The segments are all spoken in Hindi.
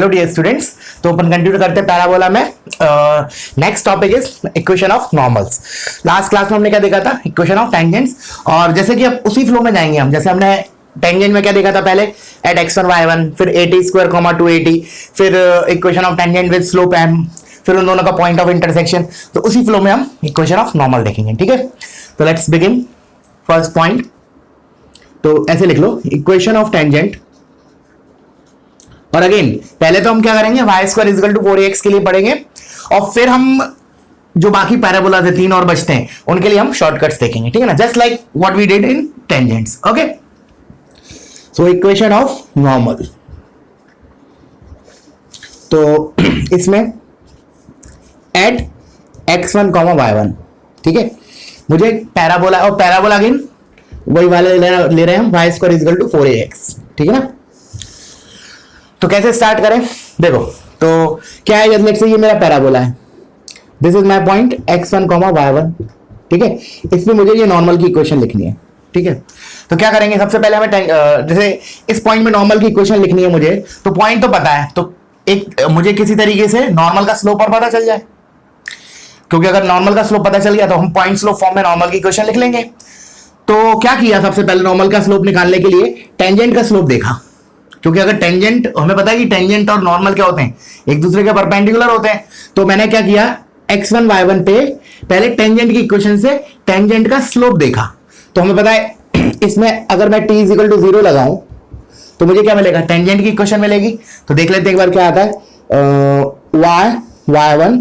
हेलो डियर स्टूडेंट्स, तो अपन कंटिन्यू करते हैं पैराबोला में। Next topic is equation of normals. Last class में हमने क्या देखा था? Equation of tangents. और जैसे कि अब उसी फ्लो में जाएंगे हम, जैसे हमने टेंजेंट में क्या देखा था पहले, एट x1 y1, फिर at स्क्वायर कॉमा 2at, फिर equation of tangent with slope m, फिर उन दोनों का पॉइंट ऑफ इंटरसेक्शन। तो उसी फ्लो में हम इक्वेशन ऑफ नॉर्मल देखेंगे, ठीक है। तो लेट्स बिगिन। फर्स्ट पॉइंट तो ऐसे लिख लो, इक्वेशन ऑफ टेंजेंट। और अगेन पहले तो हम क्या करेंगे, y square equal to 4ax के लिए पढ़ेंगे, और फिर हम जो बाकी पैराबोला से 3 और बचते हैं उनके लिए हम शॉर्टकट्स देखेंगे, ठीक है ना, just like what we did in tangents. Okay, so equation of normal. तो इसमें एट x1 y1, ठीक है, मुझे पैराबोला, और पैराबोला अगेन वही वाले ले रहे हैं हम, y square equal to 4ax, ठीक है ना। तो कैसे स्टार्ट करें? देखो, तो क्या है, लेट्स से ये मेरा पैराबोला है, this is my point x1 y1, ठीक है। इसमें मुझे ये नॉर्मल की इक्वेशन लिखनी है, ठीक है। तो क्या करेंगे, सबसे पहले हमें जैसे इस पॉइंट में नॉर्मल की इक्वेशन लिखनी है मुझे, तो पॉइंट तो पता है, तो एक मुझे किसी तरीके से नॉर्मल का स्लोप और पता चल जाए, क्योंकि अगर नॉर्मल का स्लोप पता चल गया तो हम पॉइंट स्लोप फॉर्म में नॉर्मल की इक्वेशन लिख लेंगे। तो क्या किया, सबसे पहले नॉर्मल का स्लोप निकालने के लिए टेंजेंट का स्लोप देखा, क्योंकि अगर टेंजेंट, हमें पता है कि टेंजेंट और नॉर्मल क्या होते हैं, एक दूसरे के परपेंडिकुलर होते हैं। तो मैंने क्या किया, x1 y1 पे पहले टेंजेंट की इक्वेशन से टेंजेंट का स्लोप देखा। तो हमें पता है इसमें अगर मैं t इक्वल टू 0 लगाऊं तो मुझे क्या मिलेगा, टेंजेंट की इक्वेशन मिलेगी। तो देख लेते हैं एक बार क्या आता है, y1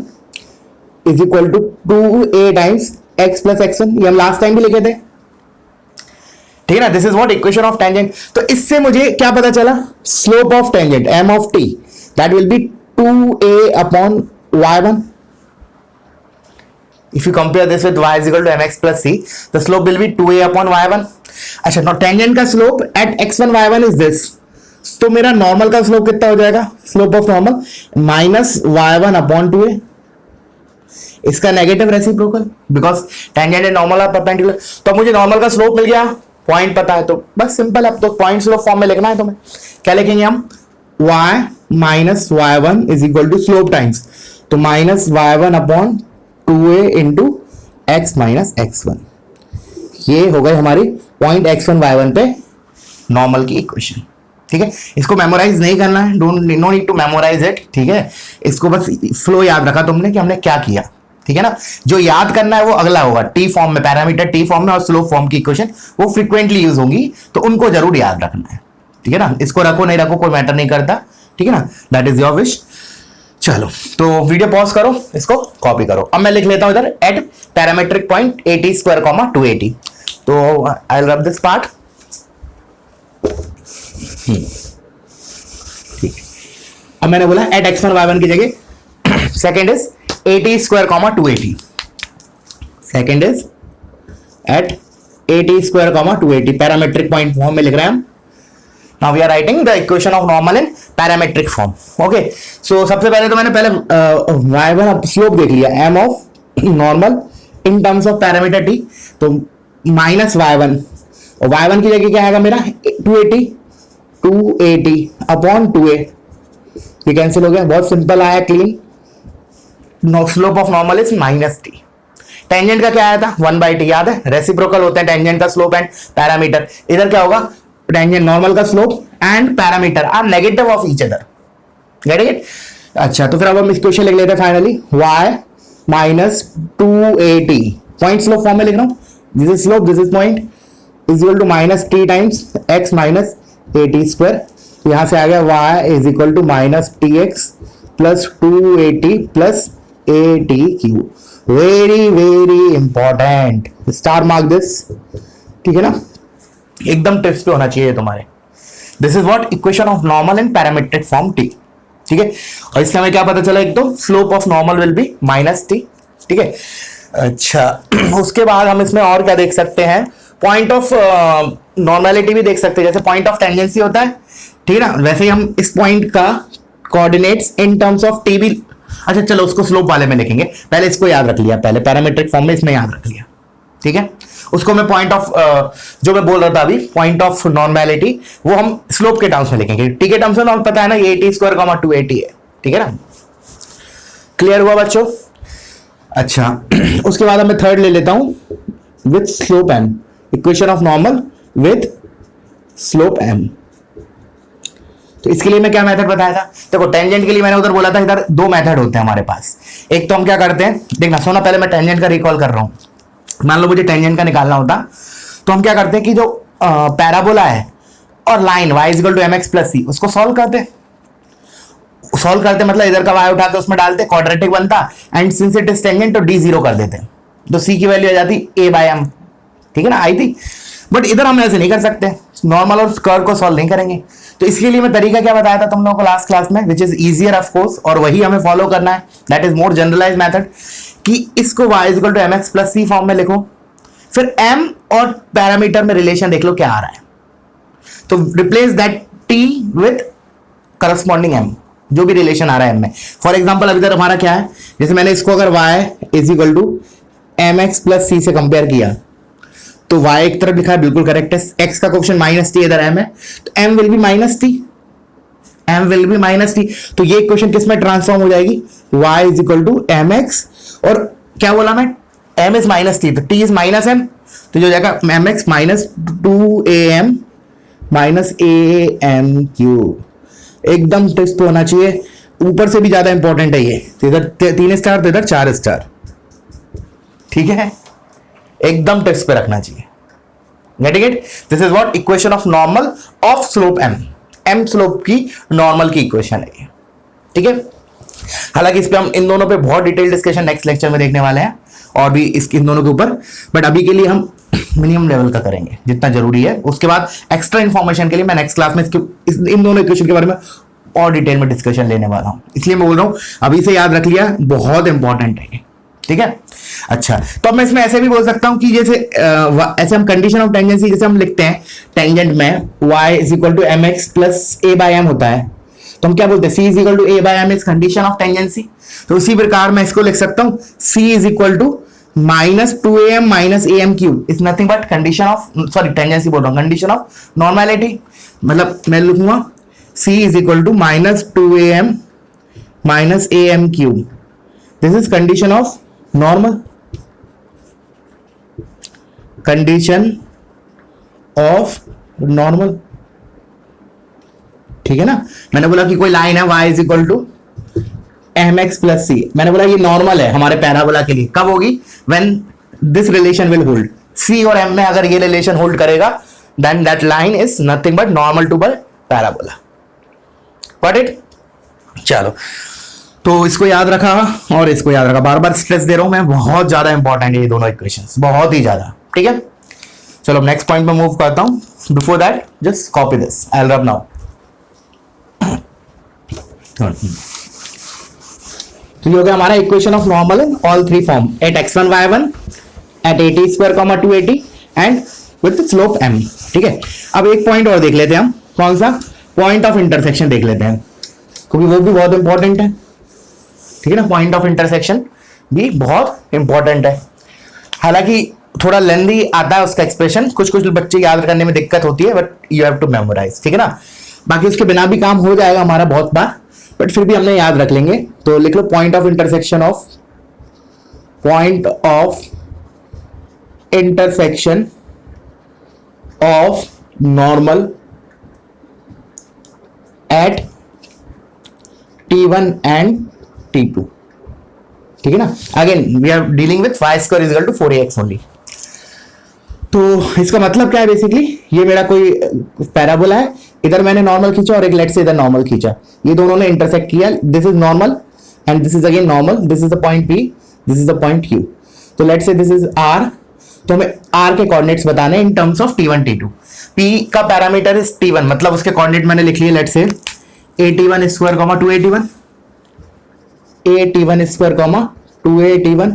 is equal to 2a times x plus x1, ये हम लास्ट टाइम भी लिखे थे, ठीक है ना। This is what equation of tangent. तो इससे मुझे क्या पता चला, slope of tangent m of t that will be 2a upon y1। If you compare this with y is equal to mx plus c, the slope will be 2a upon y1. अच्छा, now tangent का slope at x1 y1 is this. तो मेरा नॉर्मल का स्लोप कितना हो जाएगा, slope of normal minus y1 upon 2a। इसका negative reciprocal, because tangent and normal are perpendicular. तो मुझे नॉर्मल का स्लोप मिल गया, पॉइंट पता है, तो बस सिंपल। अब तो पॉइंट स्लोप फॉर्म में लिखना है, तो मैं क्या लिखेंगे हम, y minus y1 is equal to slope times, तो minus y1 upon 2a into x minus x1। ये हो गई हमारी पॉइंट x1 y1 पे नॉर्मल की इक्वेशन, ठीक है। इसको मेमोराइज नहीं करना है, no need to memorise it, ठीक है। इसको बस फ्लो याद रखा तुमने कि हमने क्या किया, ठीक है ना। जो याद करना है वो अगला होगा, टी फॉर्म में, पैरामीटर टी फॉर्म में और स्लोप फॉर्म की इक्वेशन वो फ्रीक्वेंटली यूज होंगी, तो उनको जरूर याद रखना है, ठीक है ना। इसको रखो नहीं रखो कोई मैटर नहीं करता, ठीक है ना, दैट इज योर विश। चलो, तो वीडियो पॉज करो, इसको कॉपी करो। अब मैं लिख लेता हूं इधर at parametric point at square comma 2at। तो I will rub this part, ठीक है। अब मैंने बोला एट x1 y1 की जगह second is at square comma 2at, second is at at square comma 2at, parametric point form में लिख रहे हैं हम। Now we are writing the equation of normal in parametric form. Okay, so सबसे पहले तो मैंने y1 स्लोप देख लिया, m of normal in terms of parameter t, तो माइनस y1, और y1 की जगह क्या आएगा मेरा 2at अपॉन 2a, ये कैंसिल हो गया, बहुत सिंपल आया, clean. Slope of normal is minus t। Tangent का क्या आया था, 1/t, याद है, रेसिप्रोकल होते हैं टेंजेंट का स्लोप एंड पैरामीटर। इधर क्या होगा, टेंजेंट नॉर्मल का slope and parameter are negative of each other, get it. अच्छा, तो फिर अब हम इक्वेशन लिख लेते हैं finally, y minus 2at, point slope form में लिख रहा हूं, this is slope, this is point, is equal to minus t times x minus at square. यहां से आ गया y is equal to minus tx plus 2at plus at cube. Very very important, star mark this, ठीक है ना, एकदम टिप्स पे होना चाहिए तुम्हारे। This is what equation of normal in parametric form T, ठीक है। और इससे हमें क्या पता चला, एक तो slope of normal will be minus T, ठीक है। अच्छा, उसके बाद हम इसमें और क्या देख सकते हैं, पॉइंट ऑफ नॉर्मेलिटी भी देख सकते हैं, जैसे पॉइंट ऑफ टेंजेंसी होता है, ठीक है ना, वैसे ही हम इस पॉइंट का coordinates in terms of T भी, अच्छा चलो उसको स्लोप वाले में लिखेंगे, पहले इसको याद रख लिया, पहले पैरामेट्रिक फॉर्म में इसमें याद रख लिया, ठीक है। उसको मैं पॉइंट ऑफ जो मैं बोल रहा था अभी पॉइंट ऑफ नॉर्मेलिटी, वो हम स्लोप के टर्म्स में लिखेंगे। टी के टर्म्स में हमें पता है ना, ये टी स्क्वायर कॉमा 280 है, ठीक है ना। क्लियर हुआ बच्चों? अच्छा उसके बाद मैं थर्ड ले लेता हूं with slope M, equation of normal with slope M. तो इसके लिए मैं क्या मेथड बताया था? देखो टेंजेंट के लिए मैंने उधर बोला था इधर दो मेथड होते हैं हमारे पास। एक तो हम क्या करते हैं, देखना सोना, पहले मैं टेंजेंट का रिकॉल कर रहा हूं। मान लो मुझे टेंजेंट का निकालना होता, तो हम क्या करते हैं कि जो पैराबोला है और line y equal to mx plus C, उसको सॉल्व करते मतलब इधर का y उठा के उसमें डालते, क्वाड्रेटिक बनता, and since it is tangent तो d जीरो कर देते, तो c की वैल्यू आ जाती a बाय m, ठीक है ना, आई थी। बट इधर हम ऐसे नहीं कर सकते, नॉर्मल और कर्व को सॉल्व नहीं करेंगे। तो इसके लिए मैं तरीका क्या बताया था तुम लोगों को लास्ट क्लास में, which is easier of course, और वही हमें फॉलो करना है, that is more generalise method, कि इसको y equal to mx plus c form में लिखो, फिर m और पैरामीटर में रिलेशन देख लो क्या आ रहा है, तो replace that t with corresponding m, जो भी रिलेशन आ रहा है m में। फॉर एग्जाम्पल अभी इधर हमारा क्या है, जैसे मैंने इसको अगर y is equal to mx plus c से कंपेयर किया, तो y एक तरफ लिखा है, बिल्कुल करेक्ट है, x का कोएफिशिएंट माइनस टी इधर m है, तो m will be minus T, तो ये इक्वेशन किस में ट्रांसफॉर्म हो जाएगी, y is equal to mx, और क्या बोला मैं, m इज माइनस टी, तो t इज माइनस m, तो जो जाएगा mx minus 2am minus am cube. एकदम टेस्ट होना चाहिए, ऊपर से भी ज्यादा इंपॉर्टेंट है ये, तो इधर 3 स्टार तो इधर 4 स्टार, ठीक है, एकदम टेक्स्ट पे रखना चाहिए। Getting it? This is what equation of normal of slope m slope की नॉर्मल की इक्वेशन है, ठीक है। हालांकि इस पे हम इन दोनों पे बहुत डिटेल डिस्कशन नेक्स्ट लेक्चर में देखने वाले हैं, और भी इन दोनों के ऊपर, बट अभी के लिए हम मिनिमम लेवल का करेंगे जितना जरूरी है। उसके बाद एक्स्ट्रा इंफॉर्मेशन के लिए मैं नेक्स्ट क्लास में इन दोनों इक्वेशन के बारे में और डिटेल में डिस्कशन लेने वाला हूं, इसलिए मैं बोल रहा हूं अभी से याद रख लिया, बहुत इंपॉर्टेंट है, ठीक है। अच्छा, तो अब मैं इसमें ऐसे भी बोल सकता हूं कि जैसे ऐसे हम कंडीशन ऑफ टेंजेंसी जैसे हम लिखते हैं टेंजेंट में y is equal to mx plus a by m होता है, तो हम क्या बोलते हैं, c is equal to a by m is condition of tangency. तो उसी प्रकार मैं इसको लिख सकता हूं c is equal to minus 2am minus am cube is nothing but condition of, sorry tangency बोल रहा हूं, कंडीशन ऑफ नॉर्मेलिटी। मतलब मैं लिखूंगा c is equal to minus 2am minus am cube, this is condition of normal, condition of normal, ठीक है ना। मैंने बोला कि कोई लाइन है y is equal to mx plus C, मैंने बोला ये नॉर्मल है हमारे पैराबोला के लिए, कब होगी, when this relation will hold, c और m में अगर ये रिलेशन होल्ड करेगा then that line is nothing but normal to parabola. Got it? चलो, तो इसको याद रखा और इसको याद रखा, बार बार स्ट्रेस दे रहा हूं मैं, बहुत ज्यादा इंपॉर्टेंट है ये दोनों इक्वेशंस, बहुत ही ज्यादा, ठीक है। चलो नेक्स्ट पॉइंट पे मूव करता हूं, before that just copy this, I will rub now. तो ये हो गया हमारा equation of normal in all three form, at x1 y1 at at square 280 and with slope m, ठीक है। अब एक पॉइंट और देख लेते हैं हम, कौन सा, पॉइंट ऑफ इंटरसेक्शन देख लेते हैं, क्योंकि वो भी बहुत इंपॉर्टेंट है, ठीक है ना। पॉइंट ऑफ इंटरसेक्शन भी बहुत इंपॉर्टेंट है, हालांकि थोड़ा लेंदी आता है उसका एक्सप्रेशन, कुछ बच्चे याद करने में दिक्कत होती है, but you have to memorise, ठीक है ना। बाकी उसके बिना भी काम हो जाएगा हमारा बहुत बार, बट फिर भी हमने याद रख लेंगे। तो लिख लो point of intersection of normal at T1 and T2, ठीक है ना। Again we are dealing with y square is equal to 4ax only. तो इसका मतलब क्या है, बेसिकली ये मेरा कोई पैराबोला है, इधर मैंने नॉर्मल खींचा और एक लेट से इधर नॉर्मल खींचा, ये दोनों ने इंटरसेक्ट किया, this is normal and this is again normal, this is the point P, this is the point Q। तो लेट से दिस इज R, तो हमें R के कोऑर्डिनेट्स बताने इन terms of T1 T2। P का पैरामीटर इज T1, मतलब उसके कोऑर्डिनेट मैंने लिख लिए, लेट से at1 स्क्वायर 281, at1 स्क्वायर 281,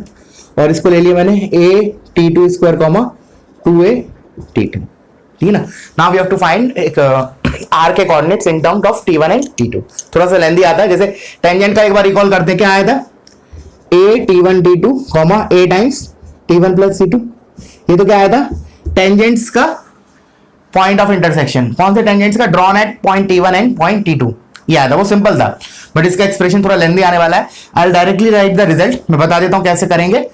और इसको ले लिया मैंने at2 स्क्वायर 2at2, ठीक है ना। Now we have to find एक r के coordinates in terms of T1 and T2। थोड़ा सा लेंदी आता है, जैसे टेंजेंट का एक बार रिकॉल करते हैं, क्या आया था, a T1 T2 a times T1 plus T2, ये तो क्या आया था, टेंजेंट्स का पॉइंट ऑफ इंटरसेक्शन, कौन से टेंजेंट्स का, drawn at point T1 and point T2, ये आया था, वो सिंपल था, बट इसका एक्सप्रेशन थोड़ा लेंथी आने वाला है। I directly right the result, मैं बता देता हूं कैसे करेंगे,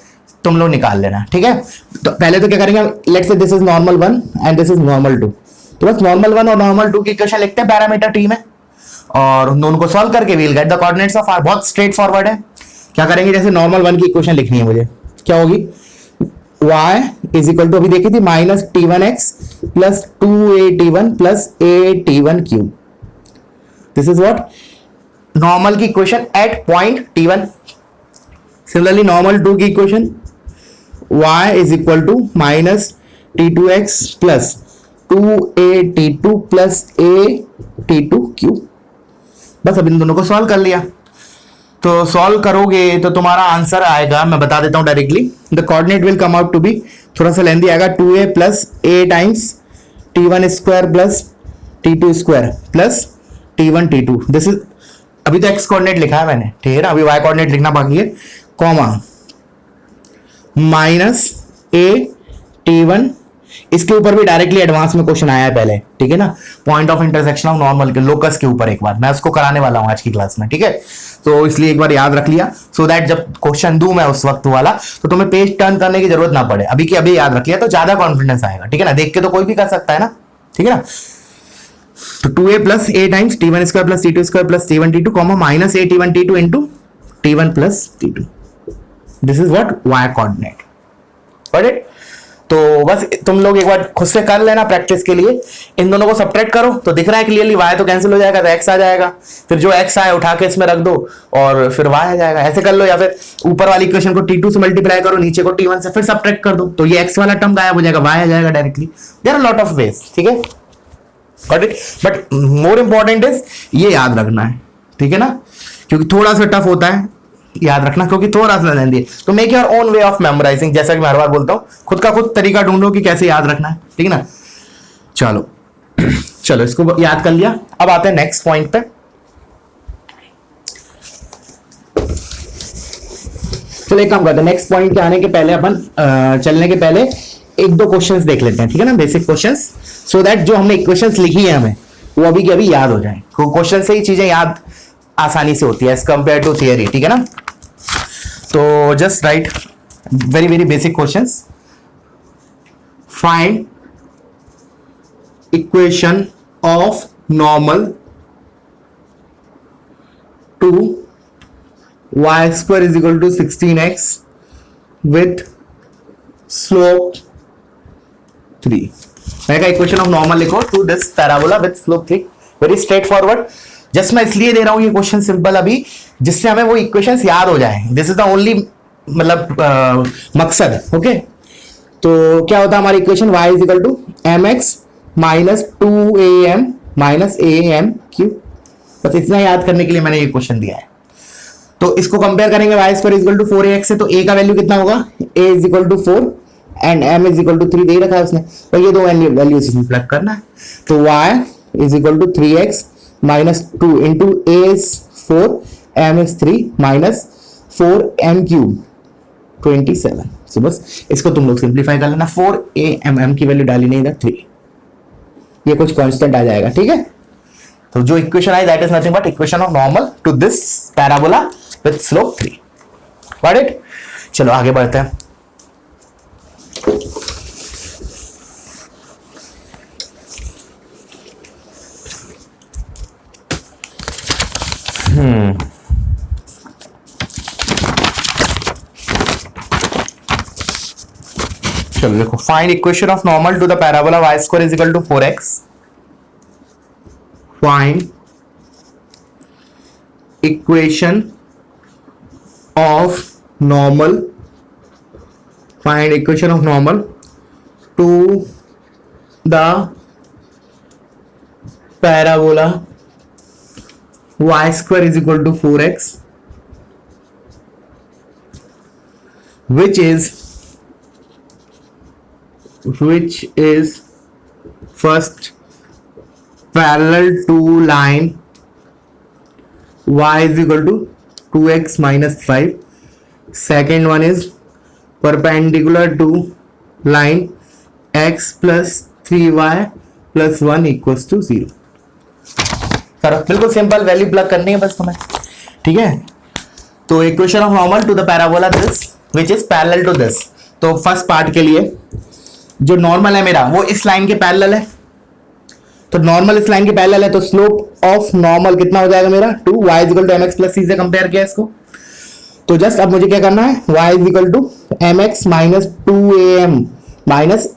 तुम लोग निकाल लेना, ठीक है। तो पहले तो क्या करेंगे, let's say this is normal 1 and this is normal 2, तो बस नॉर्मल 1 और नॉर्मल 2 की इक्वेशन लिखते हैं पैरामीटर T में, और उनको सॉल्व करके we'll get the coordinates of R, बहुत स्ट्रेट फॉरवर्ड है। क्या करेंगे, जैसे नॉर्मल 1 की इक्वेशन लिखनी है मुझे, क्या होगी, y इज इक्वल टू, अभी देखी थी, minus T1x plus 2AT1 plus AT1 cube, this is what normal की equation at point T1। Similarly normal 2 की equation y is equal to minus T2x plus 2AT2 plus AT2 cube. बस अब इन दोनों को सॉल्व कर लिया, तो सॉल्व करोगे तो तुम्हारा आंसर आएगा, मैं बता देता हूं directly, the coordinate will come out to be, थोड़ा सा लेंथी आएगा, 2a plus a times T1 square plus T2 square plus T1 T2, this is, अभी तो x कोऑर्डिनेट लिखा है मैंने, ठीक है ना, अभी y कोऑर्डिनेट लिखना बाकी है, कॉमा माइनस a T1, इसके ऊपर भी डायरेक्टली एडवांस में क्वेश्चन आया है पहले, ठीक है ना, point of intersection of normal के लोकस के ऊपर, एक बार मैं उसको कराने वाला हूं आज की क्लास में, ठीक है, तो इसलिए एक बार याद रख लिया, सो दैट जब क्वेश्चन दूं मैं उस वक्त वाला, तो तुम्हें पेज टर्न करने की जरूरत ना पड़े, अभी की अभी याद रख लिया तो ज्यादा कॉन्फिडेंस आएगा, ठीक है ना, देख के तो कोई भी कर सकता है ना, ठीक है ना। तो 2a plus a times T1 square plus T2 square plus T1 T2 comma minus a T1 T2 into T1 plus T2, this is what y coordinate, got it. तो बस तुम लोग एक बार खुद से कर लेना प्रैक्टिस के लिए, इन दोनों को सब्ट्रैक्ट करो तो दिख रहा है क्लियरली, y तो कैंसिल हो जाएगा, तो x आ जाएगा, फिर जो x आए उठा के इसमें रख दो और फिर y आ जाएगा, ऐसे कर लो, या फिर ऊपर वाली इक्वेशन को T2 से मल्टीप्लाई करो, नीचे को T1 से, फिर सब्ट्रैक्ट कर दो, तो ये x वाला टर्म गायब हो जाएगा, y आ जाएगा directly, there are lot of ways, ठीक है, got it. But more important is ये याद रखना है, ठीक है ना, क्योंकि थोड़ा सा टफ होता है याद रखना, क्योंकि थोड़ा सा लेंदी है, तो make your own way of memorising, जैसा कि मैं हर बार बोलता हूं, खुद का खुद तरीका ढूंढो कि कैसे याद रखना है, ठीक है ना। चलो चलो इसको याद कर लिया, अब आते हैं नेक्स्ट पॉइंट पे। चलो एक काम करते हैं, नेक्स्ट पॉइंट के आने के पहले अपन चलने के पहले एक दो क्वेश्चंस देख लेते हैं, ठीक है ना, बेसिक क्वेश्चंस, सो दैट जो हमने इक्वेशंस लिखी है हमें वो अभी के अभी याद हो जाए, क्वेश्चन से ही चीजें याद आसानी से होती है एज कंपेयर टू थियरी, ठीक है ना। तो just write very very basic questions, find equation of normal to y square is equal to 16x with slope 3। मैंने कहा इक्वेशन ऑफ नॉर्मल लिखो to this parabola with slope 3, very straightforward, just मैं इसलिए दे रहा हूं ये क्वेश्चन सिंपल अभी, जिससे हमें वो इक्वेशंस याद हो जाए, दिस इज द ओनली मतलब मकसद, ओके। तो क्या होता है हमारी equation, y is equal to mx minus 2am minus am cube, बस इतना याद करने के लिए मैंने ये क्वेश्चन दिया है। तो इसको कंपेयर करेंगे y square is equal to 4ax से, तो a का वैल्यू कितना होगा, a is equal to 4 and m is equal to 3 दे रखा है उसने, तो ये दो वैल्यू इसमें प्लग करना है, तो y is equal to 3x minus 2 into a is 4 m is 3 minus 4m cube 27। So बस इसको तुम लोग सिंप्लीफाई कर लेना, 4am की वैल्यू डाली नहीं था 3, ये कुछ कांस्टेंट आ जाएगा, ठीक है। तो जो इक्वेशन आई that is nothing but equation of normal to this parabola with slope 3, got it. चलो आगे बढ़ते हैं। चलो देखो, find equation of normal to the parabola y square is equal to 4x, find equation of normal, find equation of normal to the parabola y square is equal to 4x which is first parallel to line y is equal to 2x minus 5, second one is perpendicular to line x plus 3y plus 1 equals to 0। करो, बिल्कुल सिंपल, वैल्यू प्लग करनी है बस तुम्हें, ठीक है। तो equation of normal to the parabola this which is parallel to this. तो फर्स्ट पार्ट के लिए जो नॉर्मल है मेरा वो इस लाइन के पैरेलल है, तो नॉर्मल इस लाइन के पैरेलल है, तो स्लोप ऑफ नॉर्मल कितना हो जाएगा मेरा 2, y is equal to mx plus c से कंपेयर किया इसको। तो जस्ट अब मुझे क्या करना है, y is equal to mx minus 2am minus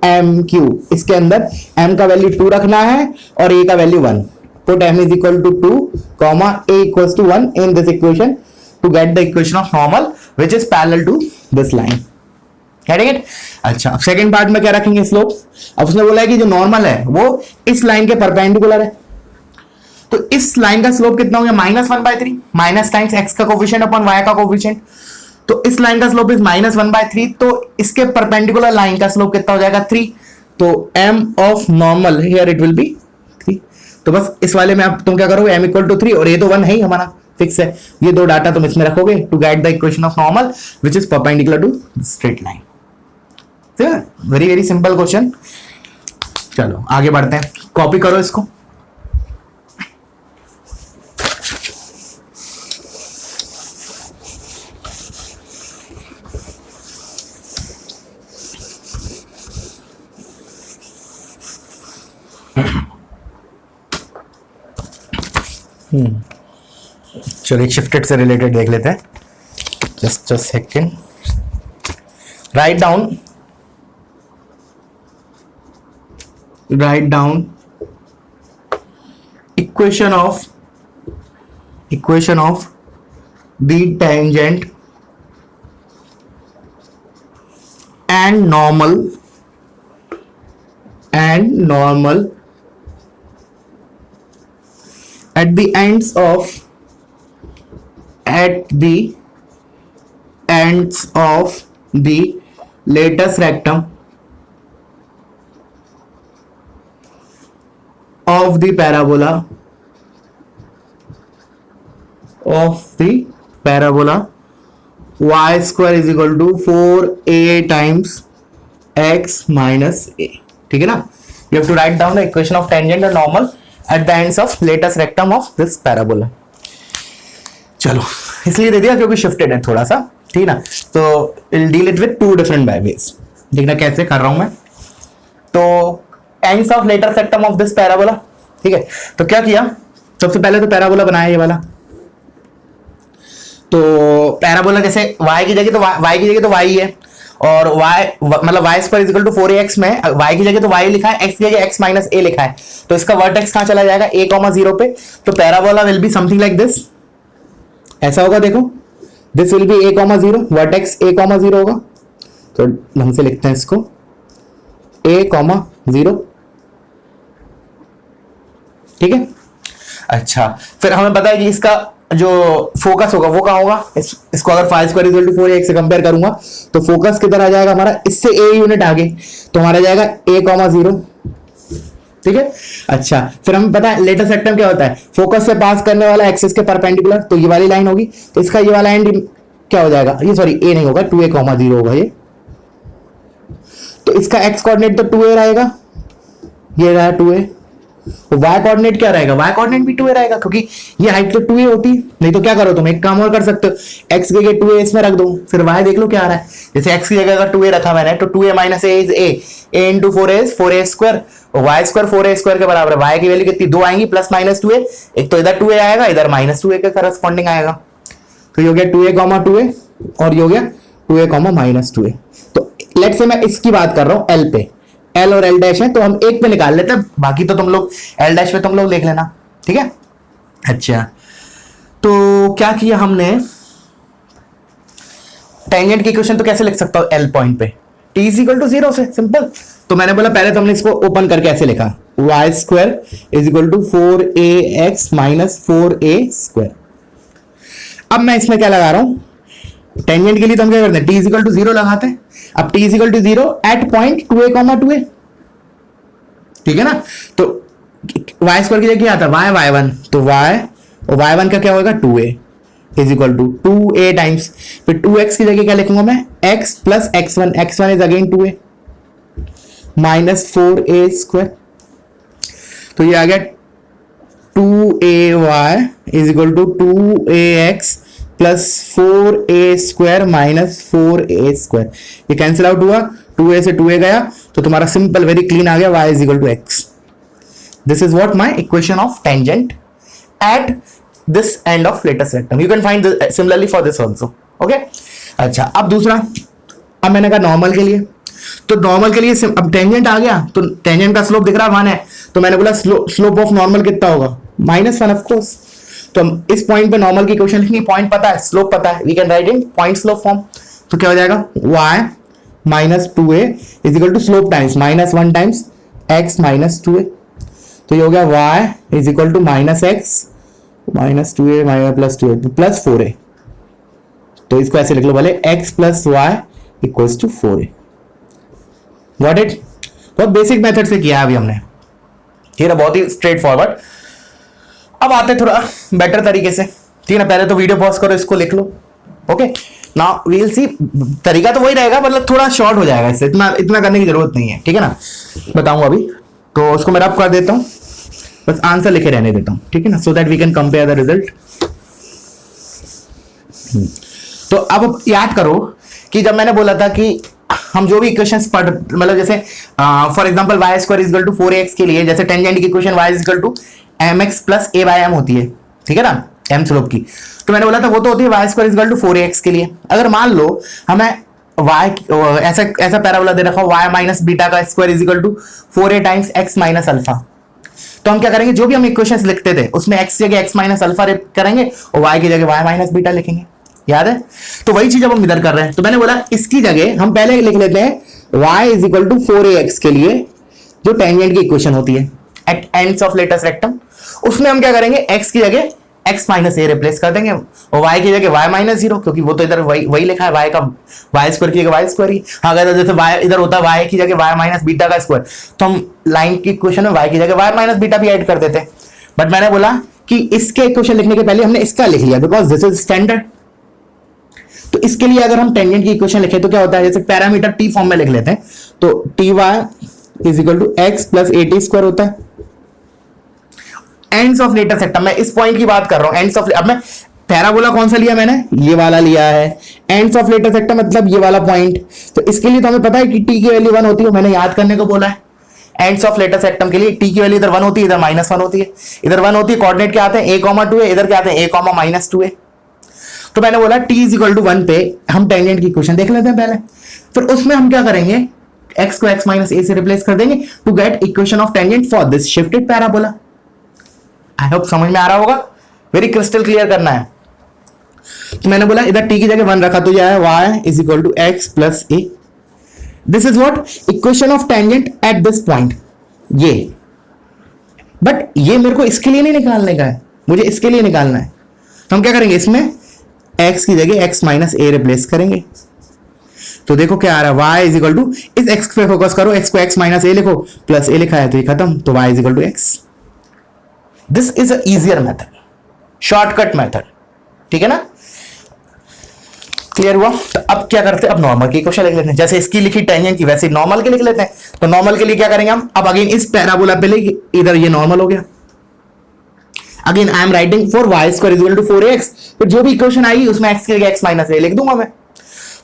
amq, इसके अंदर m का वैल्यू 2 रखना है और a का value 1। Put m is equal to 2 comma a equals to 1 in this equation to get the equation of normal which is parallel to this line. Getting it? अच्छा, अब सेकंड पार्ट में क्या रखेंगे, स्लोप। अब उसने बोला है कि जो नॉर्मल है वो इस लाइन के परपेंडिकुलर है, तो इस लाइन का स्लोप कितना हो गया -1/3, माइनस टाइम्स x का कोफिशिएंट अपॉन y का कोफिशिएंट। तो इस लाइन का स्लोप इज -1/3, तो इसके परपेंडिकुलर लाइन का स्लोप कितना हो जाएगा 3। तो m of normal here it will be 3। तो बस इस वाले में अब तुम क्या करोगे, m इक्वल टू 3, और ये तो 1 है ही हमारा, फिक्स है। ये दो डाटा तुम इसमें रखोगे to get the equation of normal which is perpendicular to straight line. Very very simple question. चलो आगे बढ़ते हैं, कॉपी करो इसको। चलो एक शिफ्टेड से रिलेटेड देख लेते हैं, just a second. Write down equation of the tangent and normal at the ends of the latus rectum of the parabola y square is equal to 4a times x minus a। ठीक है ना? You have to write down the equation of tangent and normal at the ends of latus rectum of this parabola। चलो, इसलिए दे दिया क्योंकि शिफ्टेड है थोड़ा सा, ठीक है ना। तो we'll deal it with two different ways। देखना कैसे कर रहा हूं मैं। तो ends of latus rectum of this parabola, ठीक है। तो क्या किया, सबसे पहले तो पैराबोला बनाया ये वाला। तो पैराबोला जैसे y की जगह तो y है, और y मतलब y square equal to 4ax में y की जगह तो y लिखा है, x की जगह x माइनस a लिखा है। तो इसका वर्टेक्स कहां चला जाएगा, a,0 पे। तो parabola will be something like this, ऐसा होगा। देखो, this will be a,0, vertex a,0 होगा। तो ढंग से लिखते हैं इसको, a,0, ठीक है। अच्छा, फिर हमें पता है कि इसका जो फोकस होगा वो कहां होगा, इसको अगर five square equal to 4ax से कंपेयर करूंगा तो फोकस किधर आ जाएगा हमारा, इससे a यूनिट आगे, तो हमारा जाएगा a,0, ठीक है। अच्छा, फिर हमें पता है लेटस रेक्टम क्या होता है, फोकस से पास करने वाला एक्सिस के परपेंडिकुलर, तो ये वाली लाइन होगी। तो इसका ये वाला एंड क्या हो जाएगा, ये सॉरी a नहीं होगा, 2a,0 होगा ये। तो इसका x कोऑर्डिनेट तो 2a रहेगा, ये रहा 2a। y कोऑर्डिनेट क्या रहेगा, y कोऑर्डिनेट भी 2a रहेगा, क्योंकि ये हाइट तो 2a होती है। नहीं तो क्या करो तुम, एक काम और कर सकते हो, x की जगह 2a इसमें रख दो, फिर y देख लो क्या आ रहा है। जैसे x की जगह अगर 2a रखा मैंने, तो 2a minus a is a into 4a is 4a square, और y स्क्वायर 4a स्क्वायर के बराबर है। y की वैल्यू कितनी, 2 आएंगी प्लस माइनस 2a, एक तो इधर 2a आएगा, इधर माइनस 2a के करस्पॉन्डिंग आएगा। तो ये हो गया 2a,2a, और ये हो गया 2a,-2a। तो लेट्स से मैं इसकी बात कर रहा हूं l पे, L और L डैश है, तो हम एक पे निकाल लेते हैं, बाकी तो तुम लोग L डैश पे तुम लोग देख लेना, ठीक है। अच्छा, तो क्या किया हमने, टेंजेंट की इक्वेशन तो कैसे लिख सकता हूं L पॉइंट पे, t इज इक्वल टू 0 से, सिंपल। तो मैंने बोला पहले तो हमने इसको ओपन करके ऐसे लिखा, y square is equal to 4ax minus 4a square. अब मैं इसमें क्या लगा रहा हूं, टेंजेंट के लिए तो हम क्या करते हैं, t इज इक्वल टू 0 लगाते हैं। अब t is equal to 0 at point 2a,2a, ठीक है ना। तो y स्क्वायर की जगह क्या आता है, y y1, तो y और y1 का क्या होगा 2a, is equal to 2a times, फिर 2x की जगह क्या लिखूंगा मैं, x plus x1, x1 is again 2a minus 4a square, तो ये आ गया 2ay is equal to 2ax plus 4a square minus 4a square, ये कैंसिल आउट हुआ, 2a से 2a गया, तो तुम्हारा सिंपल वेरी क्लीन आ गया y is equal to x. This is what my equation of tangent at this end of latest rectum. You can find this similarly for this also. Okay? अच्छा, अब दूसरा, अब मैंने कहा नॉर्मल के लिए, तो नॉर्मल के लिए अब टेंजेंट आ गया, तो टेंजेंट का स्लोप दिख रहा है 1 है, तो मैंने बोला स्लोप ऑफ नॉर्मल कितना होगा, -1 ऑफ कोर्स. तो हम इस पॉइंट पे नॉर्मल की इक्वेशन लिखेंगे, पॉइंट पता है, स्लोप पता है, we can write in point slope form. तो क्या हो जाएगा, y minus 2a is equal to slope times -1 times x minus 2a, तो ये हो गया y is equal to minus x minus 2a minus plus 2a plus 4a, तो इसको ऐसे लिख लो भले, x plus y equals to 4a. Got it? बहुत बेसिक मेथड से किया है अभी हमने, ठीक है, बहुत ही स्ट्रेट फॉरवर्ड. अब आते थोड़ा बेटर तरीके से, ठीक है ना. पहले तो वीडियो पॉज करो, इसको लिख लो. Okay, now we will see. तरीका तो वही रहेगा, मतलब थोड़ा शॉर्ट हो जाएगा, इससे इतना करने की जरूरत नहीं है, ठीक है ना. बताऊंगा अभी, तो उसको मैं रब कर देता हूं, बस आंसर लिखे रहने देता हूं, ठीक है ना, so that we can compare the result. तो अब याद करो कि जब मैंने बोला था कि हम जो भी इक्वेशंस पढ़, मतलब जैसे for example y square is equal to 4ax के लिए, जैसे टेंजेंट की equation y is equal to mx plus a by m होती है, ठीक है ना, m स्लोप की. तो मैंने बोला था वो तो होती है y square is equal to 4ax के लिए. अगर मान लो हमें y ऐसा पैराबोला दे रखा y माइनस बीटा का square is equal to 4a times x minus alpha, तो हम क्या करेंगे, जो भी हम इक्वेशंस लिखते थे उसमें x की जगह x माइनस अल्फा करेंगे और y की जगह y माइनस बीटा लिखेंगे. याद है? तो वही चीज अब हम इधर कर रहे हैं. तो मैंने बोला इसकी जगह हम पहले लिख लेते हैं y is equal to 4ax के लिए, जो टेंजेंट की इक्वेशन होती है at ends of latus rectum. उसमें हम क्या करेंगे, x की जगह x माइनस ए रिप्लेस कर देंगे और y की जगह y माइनस 0, क्योंकि वो तो इधर वही लिखा है, y का y स्क्वायर की जगह y स्क्वायर ही. अगर जैसे y इधर होता है y की जगह y माइनस बीटा का स्क्वायर, तो हम लाइन की इक्वेशन में y की जगह y माइनस बीटा भी ऐड कर देते. बट मैंने बोला कि इसके इक्वेशन लिखने के पहले हमने इसका लिख लिया, बिकॉज दिस इज स्टैंडर्ड. तो इसके लिए अगर हम टेंजेंट की इक्वेशन लिखे तो क्या होता है, जैसे पैरामीटर t फॉर्म में लिख लेते हैं, तो ty is equal to x plus at square होता है. एंड्स ऑफ लेटेस्ट रेक्टम, मैं इस पॉइंट की बात कर रहा हूं, एंड्स ऑफ. अब मैं पैराबोला कौन सा लिया मैंने, ये वाला लिया है. एंड्स ऑफ लेटेस्ट रेक्टम मतलब ये वाला पॉइंट. तो इसके लिए तो हमें पता है कि t की वैल्यू 1 होती है, मैंने याद करने को बोला है. एंड्स ऑफ लेटेस्ट रेक्टम के लिए t की वैल्यू इधर 1 होती है, इधर -1 होती है. इधर 1 होती है, कोऑर्डिनेट क्या आते हैं a, 2 है, इधर क्या आते हैं a, -2 है. तो मैंने बोला t इज इक्वल टू 1 पे हम टेंजेंट की इक्वेशन देख लेते हैं पहले, फिर उसमें हम क्या करेंगे, x को x माइनस a से रिप्लेस कर देंगे to get equation of tangent for this shifted parabola. I hope समझ में आ रहा होगा, वेरी क्रिस्टल क्लियर करना है. तो मैंने बोला इधर t की जगह 1 रखा, तो यह है y is equal to x plus a. This is what equation of tangent at this point. ये बट ये मेरे को इसके लिए नहीं निकालने का है, मुझे इसके लिए निकालना है. तो हम क्या करेंगे, इसमें x की जगह x माइनस a रिप्लेस करेंगे. तो देखो क्या आ रहा है, y इज इक्वल टू, इस x पे फोकस करो, x को x माइनस a लिखो, प्लस a लिखा है तो ये खत्म, तो y is equal to x. This is a easier method, shortcut method, ठीक है ना. क्लियर हुआ? तो अब क्या करते हैं, अब नॉर्मल की इक्वेशन लिख लेते हैं, जैसे इसकी लिखी टेंजेंट की वैसे नॉर्मल की लिख लेते हैं. तो नॉर्मल के लिए क्या करेंगे हम, अब अगेन इस पैराबोला पे लेके इधर ये नॉर्मल हो गया. Again I am writing for y square is equal to 4ax, फिर जो भी इक्वेशन आएगी उसमें x की जगह x माइनस a लिख दूंगा मैं.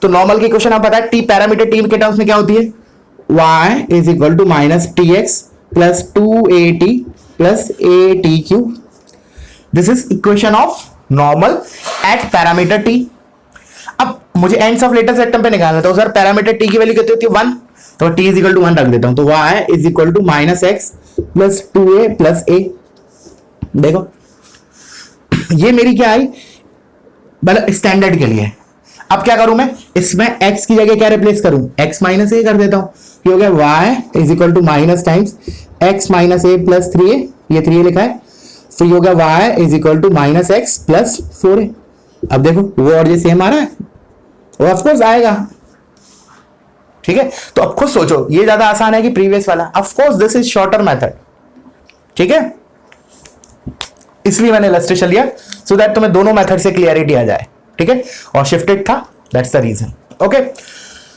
तो नॉर्मल की इक्वेशन आप पता है t पैरामीटर t के टर्म्स में क्या होती है, y is equal to minus tx plus 2at plus atq. This is equation of normal at parameter t. अब मुझे एंड्स ऑफ लेटेस्ट रेक्टम पे निकालना था, सर पैरामीटर t की वैल्यू कितनी होती है 1, तो t इज इक्वल टू 1 रख देता हूं, तो y is equal to minus x plus 2a plus a. देखो ये मेरी क्या आई, मतलब स्टैंडर्ड के लिए. अब क्या करूं मैं, इसमें x की जगह क्या रिप्लेस करूं, x माइनस a कर देता हूं. ये हो गया y is equal to minus times x minus a plus 3a, ये 3a लिखा है. फिर होगा y is equal to minus x plus 4a. अब देखो वो और ये सेम आ रहा है, वो ऑफकोर्स आएगा, ठीक है. तो अब खुद सोचो, ये ज्यादा आसान है कि प्रीवियस वाला. Of course this is shorter method, ठीक है, इसलिए मैंने इलस्ट्रेशन लिया. सो दैट तुम्हें दोनों मेथड से क्लियरिटी आ जाए, ठीक है। और शिफ्टेड था, दैट्स द रीजन। ओके,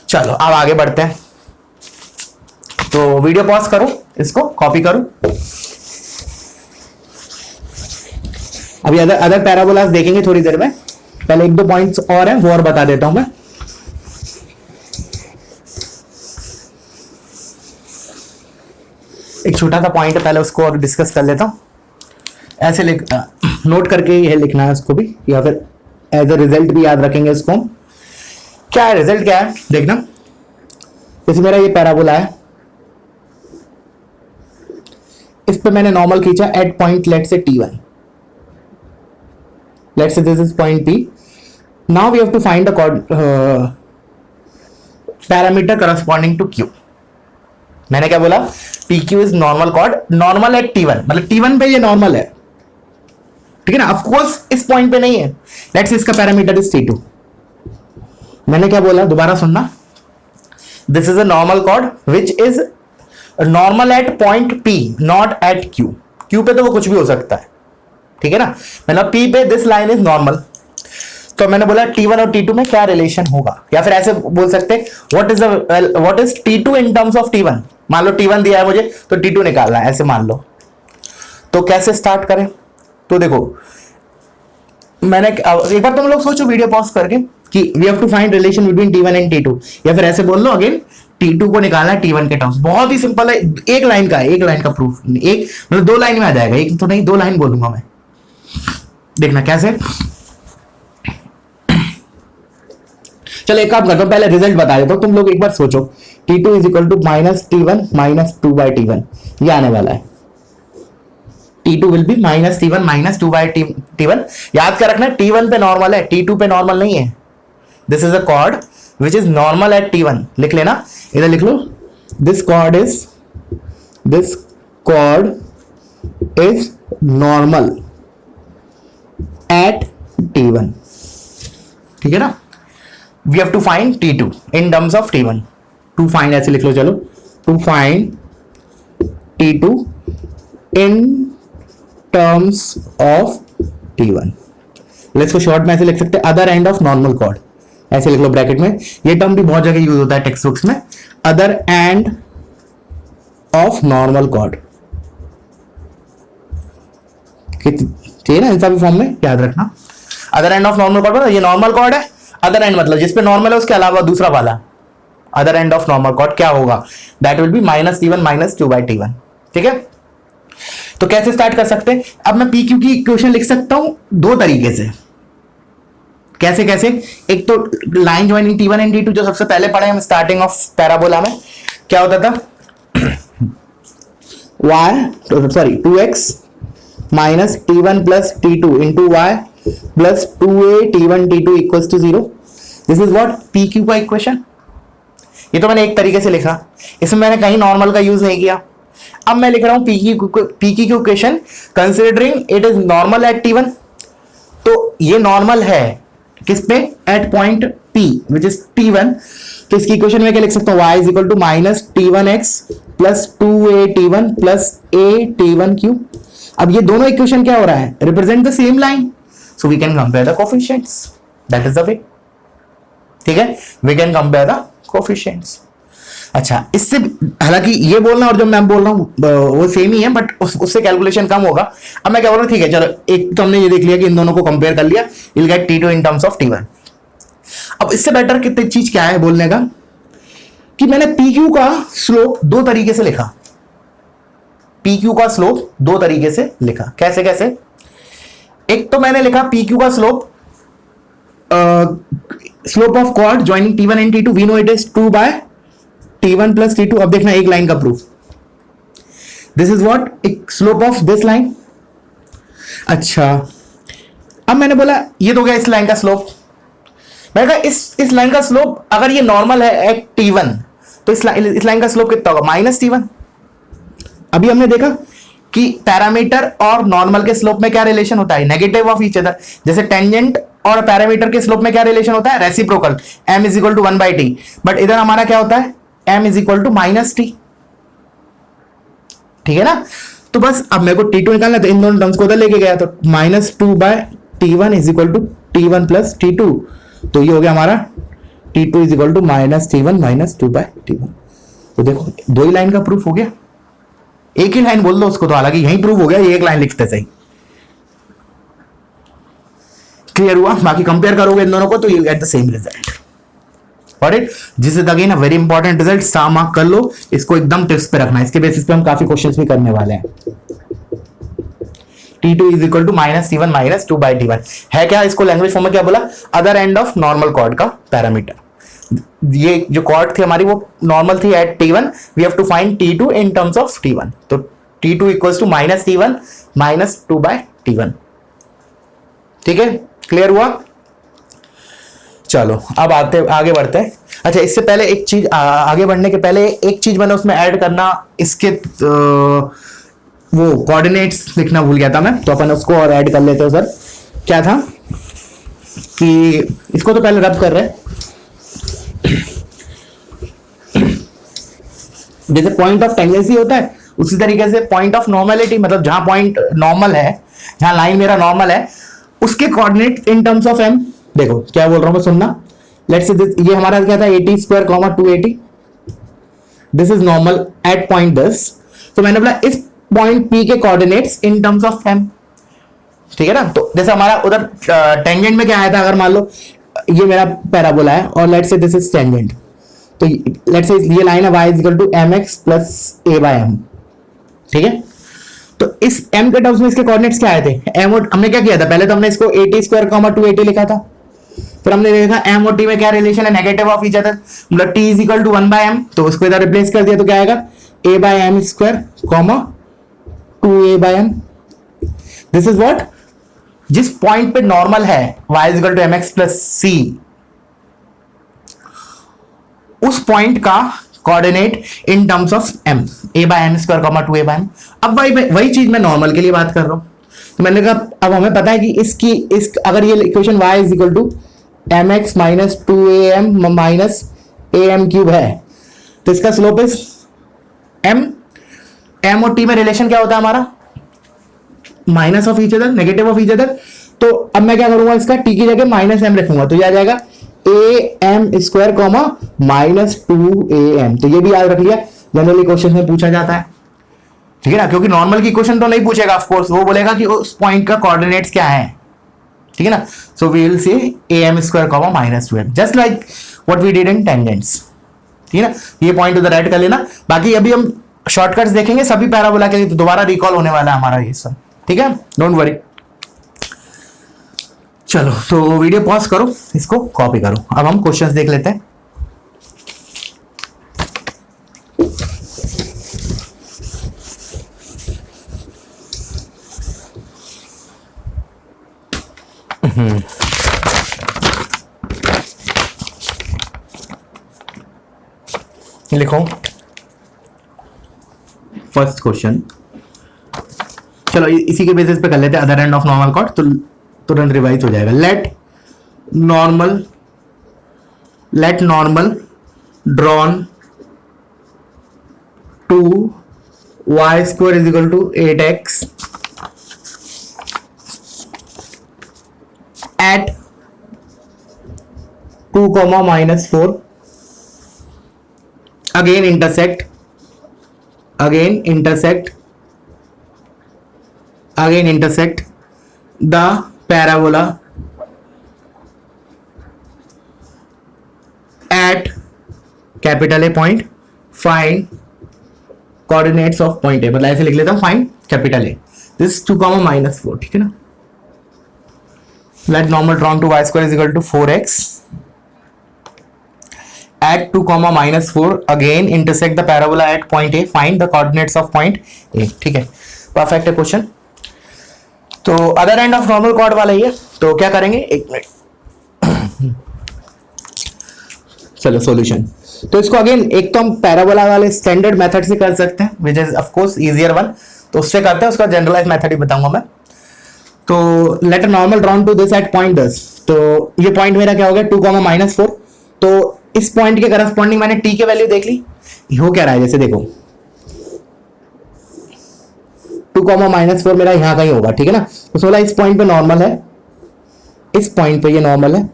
चलो अब आगे बढ़ते हैं। तो वीडियो पॉज करो, इसको कॉपी करो। अभी अदर पैराबोलास देखेंगे थोड़ी देर में, पहले एक दो पॉइंट्स और हैं, वो और बता देता हूं मैं। एक छोटा सा पॉइंट है, पहले उसको और डिस्कस कर लेता हूं। ऐसे नोट करके ये लिखना है उसको भी, या फिर एज अ रिजल्ट भी याद रखेंगे इसको। क्या है रिजल्ट, क्या है देखना। जैसे मेरा ये पैराबोला है, इस पे मैंने नॉर्मल खींचा एट पॉइंट लेट से T1, let's say this is point P. Now we have to find the parameter corresponding to Q. मैंने क्या बोला, PQ is normal chord, normal at T1, मतलब T1 पे ये नॉर्मल है, ठीक है ना। ऑफ कोर्स इस पॉइंट पे नहीं है, लेट्स से इसका पैरामीटर इज T2। मैंने क्या बोला, दोबारा सुनना, this is a normal cord which is normal eight point P, not at Q। Q पे तो वो कुछ भी हो सकता है, ठीक है ना। मतलब P पे दिस लाइन इज नॉर्मल। तो मैंने बोला T1 और T2 में क्या रिलेशन होगा, या फिर ऐसे बोल सकते हैं what is T2 in terms of T1। मान लो T1 दिया है मुझे, तो T2 निकालना है, ऐसे मान लो। तो कैसे स्टार्ट करें, तो देखो मैंने एक बार तुम लोग सोचो वीडियो पॉज करके कि we have to find relation between T1 and T2, या फिर ऐसे बोल लो अगेन T2 को निकालना है T1 के टर्म्स। बहुत ही सिंपल है, एक लाइन का प्रूफ, एक मतलब दो लाइन में आ जाएगा, एक तो नहीं दो लाइन बोलूंगा मैं। देखना कैसे। चलो एक काम करता हूं, पहले रिजल्ट बता देता हूं, तुम लोग एक बार सोचो। T2 is equal to minus T1 minus 2/T1, ये आने वाला है। T2 will be minus T1 minus 2/T1। याद कर रखना T1 पे नॉर्मल है, T2 पे नॉर्मल नहीं है। This is a chord which is normal at T1। लिख लेना, इधर लिख लो, this chord is normal at T1, ठीक है ना। We have to find T2 in terms of T1। To find ऐसे लिख लो, चलो, to find T2 in terms of T1। इसको शॉर्ट में ऐसे लिख सकते हैं, other end of normal chord, ऐसे लिख लो ब्रैकेट में। ये टर्म भी बहुत जगह यूज होता है टेक्स्ट बुक्स में, other end of normal cord, ठीक है ना। इन सभी फॉर्म में याद रखना, other end of normal cord, ये नॉर्मल कॉर्ड है, अदर एंड मतलब जिसपे नॉर्मल है उसके अलावा दूसरा वाला, other end of normal cord क्या होगा, that will be minus T1 minus 2/T1, ठीक है। तो कैसे स्टार्ट कर सकते हैं, अब मैं PQ की इक्वेशन लिख सकता हूं दो तरीके से। कैसे कैसे, एक तो line joining T1 and T2 जो सबसे पहले पढ़े हम स्टार्टिंग ऑफ पैराबोला में, क्या होता था, 2x minus T1 plus T2 into y plus 2a T1 T2 equals to 0। This is what PQ का इक्वेशन। ये तो मैंने एक तरीके से लिखा, इसमें मैंने कहीं नॉर्मल का यूज नहीं किया। अब मैं लिख रहा हूं PQ की equation considering it is normal at T1। तो ये नॉर्मल है किस पे, at point P which is T1। तो इसकी इक्वेशन में क्या लिख सकता हूं, y is equal to minus T1x plus 2a T1 plus a T1q। अब ये दोनों इक्वेशन क्या हो रहा है, represent the same line, so we can compare the coefficients, that is the way, ठीक है। We can compare the coefficients. अच्छा, इससे हालांकि ये बोलना और जो मैं बोल रहा हूं वो सेम ही है, बट उससे कैलकुलेशन कम होगा। अब मैं क्या बोल रहा हूं, ठीक है चलो, एक तो हमने ये देख लिया कि इन दोनों को कंपेयर कर लिया, will get T2 in terms of T1। अब इससे बेटर कितनी चीज क्या है बोलने का, कि मैंने PQ का स्लोप दो तरीके से लिखा। PQ का स्लोप दो तरीके से लिखा, कैसे कैसे। एक तो मैंने लिखा PQ का slope, slope of chord joining T1 and T2, we know it is 2/T1 plus T2। अब देखना एक लाइन का प्रूफ, दिस इज व्हाट एक स्लोप ऑफ दिस लाइन। अच्छा, अब मैंने बोला ये तो गया इस लाइन का स्लोप। मैंने कहा इस लाइन का स्लोप अगर ये नॉर्मल है एट T1, तो इस लाइन का स्लोप कितना होगा, माइनस T1। अभी हमने देखा कि पैरामीटर और नॉर्मल के स्लोप में क्या रिलेशन होता है, नेगेटिव ऑफ ईच अदर। जैसे टेंजेंट और पैरामीटर के स्लोप में क्या रिलेशन होता है, reciprocal, m is equal to 1/t। But इधर हमारा क्या होता है, m is equal to minus t, ठीक है ना। तो बस अब मेरे को T2 निकालना, तो इन दोनों टर्म्स को उधर लेके गया, तो minus 2/t T1 is equal to T1 plus T2, तो ये हो गया हमारा T2 is equal to minus T1 minus 2/T1। तो देखो दो ही लाइन का प्रूफ हो गया, एक ही लाइन बोल दो उसको तो हालांकि यही प्रूफ हो गया, ये एक लाइन लिखते सही। क्लियर हुआ? बाकी कंपेयर करोगे इन दोनों को तो you get the same result. Alright, this is again a very important result, star mark कर लो इसको, एकदम टिप्स पे रखना, इसके बेसिस पे हम काफी क्वेश्चंस भी करने वाले हैं। T2 is equal to minus T1 minus 2/T1 है क्या, इसको लैंग्वेज फॉर्म में क्या बोला, other end of normal chord का पैरामीटर। ये जो कॉर्ड थी हमारी वो नॉर्मल थी at T1, we have to find T2 in terms of T1, तो T2 equals to minus T1 minus 2/T1। ठीक है, क्लियर हुआ? चलो अब आगे बढ़ते हैं। अच्छा, इससे पहले एक चीज, आगे बढ़ने के पहले एक चीज मैंने उसमें ऐड करना, इसके वो कोऑर्डिनेट्स लिखना भूल गया था मैं, तो अपन उसको और ऐड कर लेते हैं सर। क्या था कि इसको तो पहले रब कर रहे हैं, जैसे पॉइंट ऑफ टेंजेंसी होता है उसी तरीके से पॉइंट ऑफ नॉर्मलिटी, मतलब जहां पॉइंट नॉर्मल है, जहां लाइन मेरा नॉर्मल है, उसके coordinate in terms of m, देखो क्या बोल रहा हूं मैं, सुनना। लेट्स से दिस, ये हमारा क्या था 80 square 280, this is normal eight point this, तो मैंने बोला इस पॉइंट P के coordinates in terms of m, ठीक है ना। तो जैसे हमारा उधर टेंजेंट में क्या आया था, अगर मान लो ये मेरा पैराबोला है और let's say this is tangent, तो लेट्स से ये लाइन है y is equal to mx plus a/m, ठीक है। तो इस m के टर्म्स में इसके कोऑर्डिनेट्स क्या आए थे, m, और हमने क्या किया था, पहले तो हमने इसको 80 स्क्वायर 280 लिखा था, फिर हमने देखा m और t में क्या रिलेशन है, नेगेटिव ऑफ ईच अदर, मतलब t is equal to 1/m, तो उसको इधर रिप्लेस कर दिया तो क्या आएगा a/m square 2a/m। This is what, जिस पॉइंट पे नॉर्मल है y is equal to mx plus c, उस पॉइंट का coordinate in terms of m, a/m square 2a/m। अब वही चीज मैं नॉर्मल के लिए बात कर रहा हूं, तो मैंने कहा अब हमें पता है कि इस अगर ये equation y is equal to mx minus 2am minus am cube है, तो इसका स्लोप इज m और t में रिलेशन क्या होता है हमारा, minus of each other, negative of each other. तो अब मैं क्या करूंगा, इसका t की जगह माइनस m रखूंगा, तो ये आ जाएगा am स्क्वायर माइनस 2am। तो ये भी याद रख लिया, जनरली क्वेश्चन में पूछा जाता है, ठीक है ना, क्योंकि नॉर्मल की क्वेश्चन तो नहीं पूछेगा, ऑफ कोर्स वो बोलेगा कि उस पॉइंट का कोऑर्डिनेट्स क्या है, ठीक है ना। So we will say am square minus 2m, just like what we did in tangents, ठीक है ना। ये पॉइंट उधर ऐड कर लेना, बाकी अभी हम शॉर्टकट्स देखेंगे सभी पैराबोला के लिए, तो दोबारा रिकॉल होने वाला है हमारा ये सब, ठीक है, डोंट वरी। चलो तो वीडियो पॉज करो, इसको कॉपी करो, अब हम क्वेश्चंस देख लेते हैं। लिखो फर्स्ट क्वेश्चन, चलो इसी के बेसिस पे कर लेते हैं, other end of normal chord, तो तुरंत रिवाइज हो जाएगा। Let normal drawn to y square is equal to 8x at 2, -4 again intersect the parabola at capital A point, find coordinates of point A, मतलब ऐसे लिख लेता हूं, find capital A, this is 2, -4, ठीक है ना। let normal drawn to y square is equal to 4x at 2, -4 again intersect the parabola at point A, find the coordinates of point A, ठीक है, परफेक्ट है क्वेश्चन। तो other end of normal cord वाला ही है, तो क्या करेंगे, एक मिनट, चलो सॉल्यूशन। तो इसको अगेन एक तो हम पैराबोला वाले स्टैंडर्ड मेथड से कर सकते हैं, which is of course easier one, तो उससे करते हैं, उसका जनरलाइज मेथड ही बताऊंगा मैं। तो let normal drawn to this at point 10, तो ये पॉइंट मेरा क्या हो गया 2, -4, तो इस पॉइंट के करस्पॉन्डिंग मैंने t की वैल्यू देख ली, हो क्या रहा है, जैसे देखो 2, -4 मेरा यहां का ही होगा, ठीक है ना। तो बोला इस पॉइंट पे नॉर्मल है, इस पॉइंट पे ये नॉर्मल है,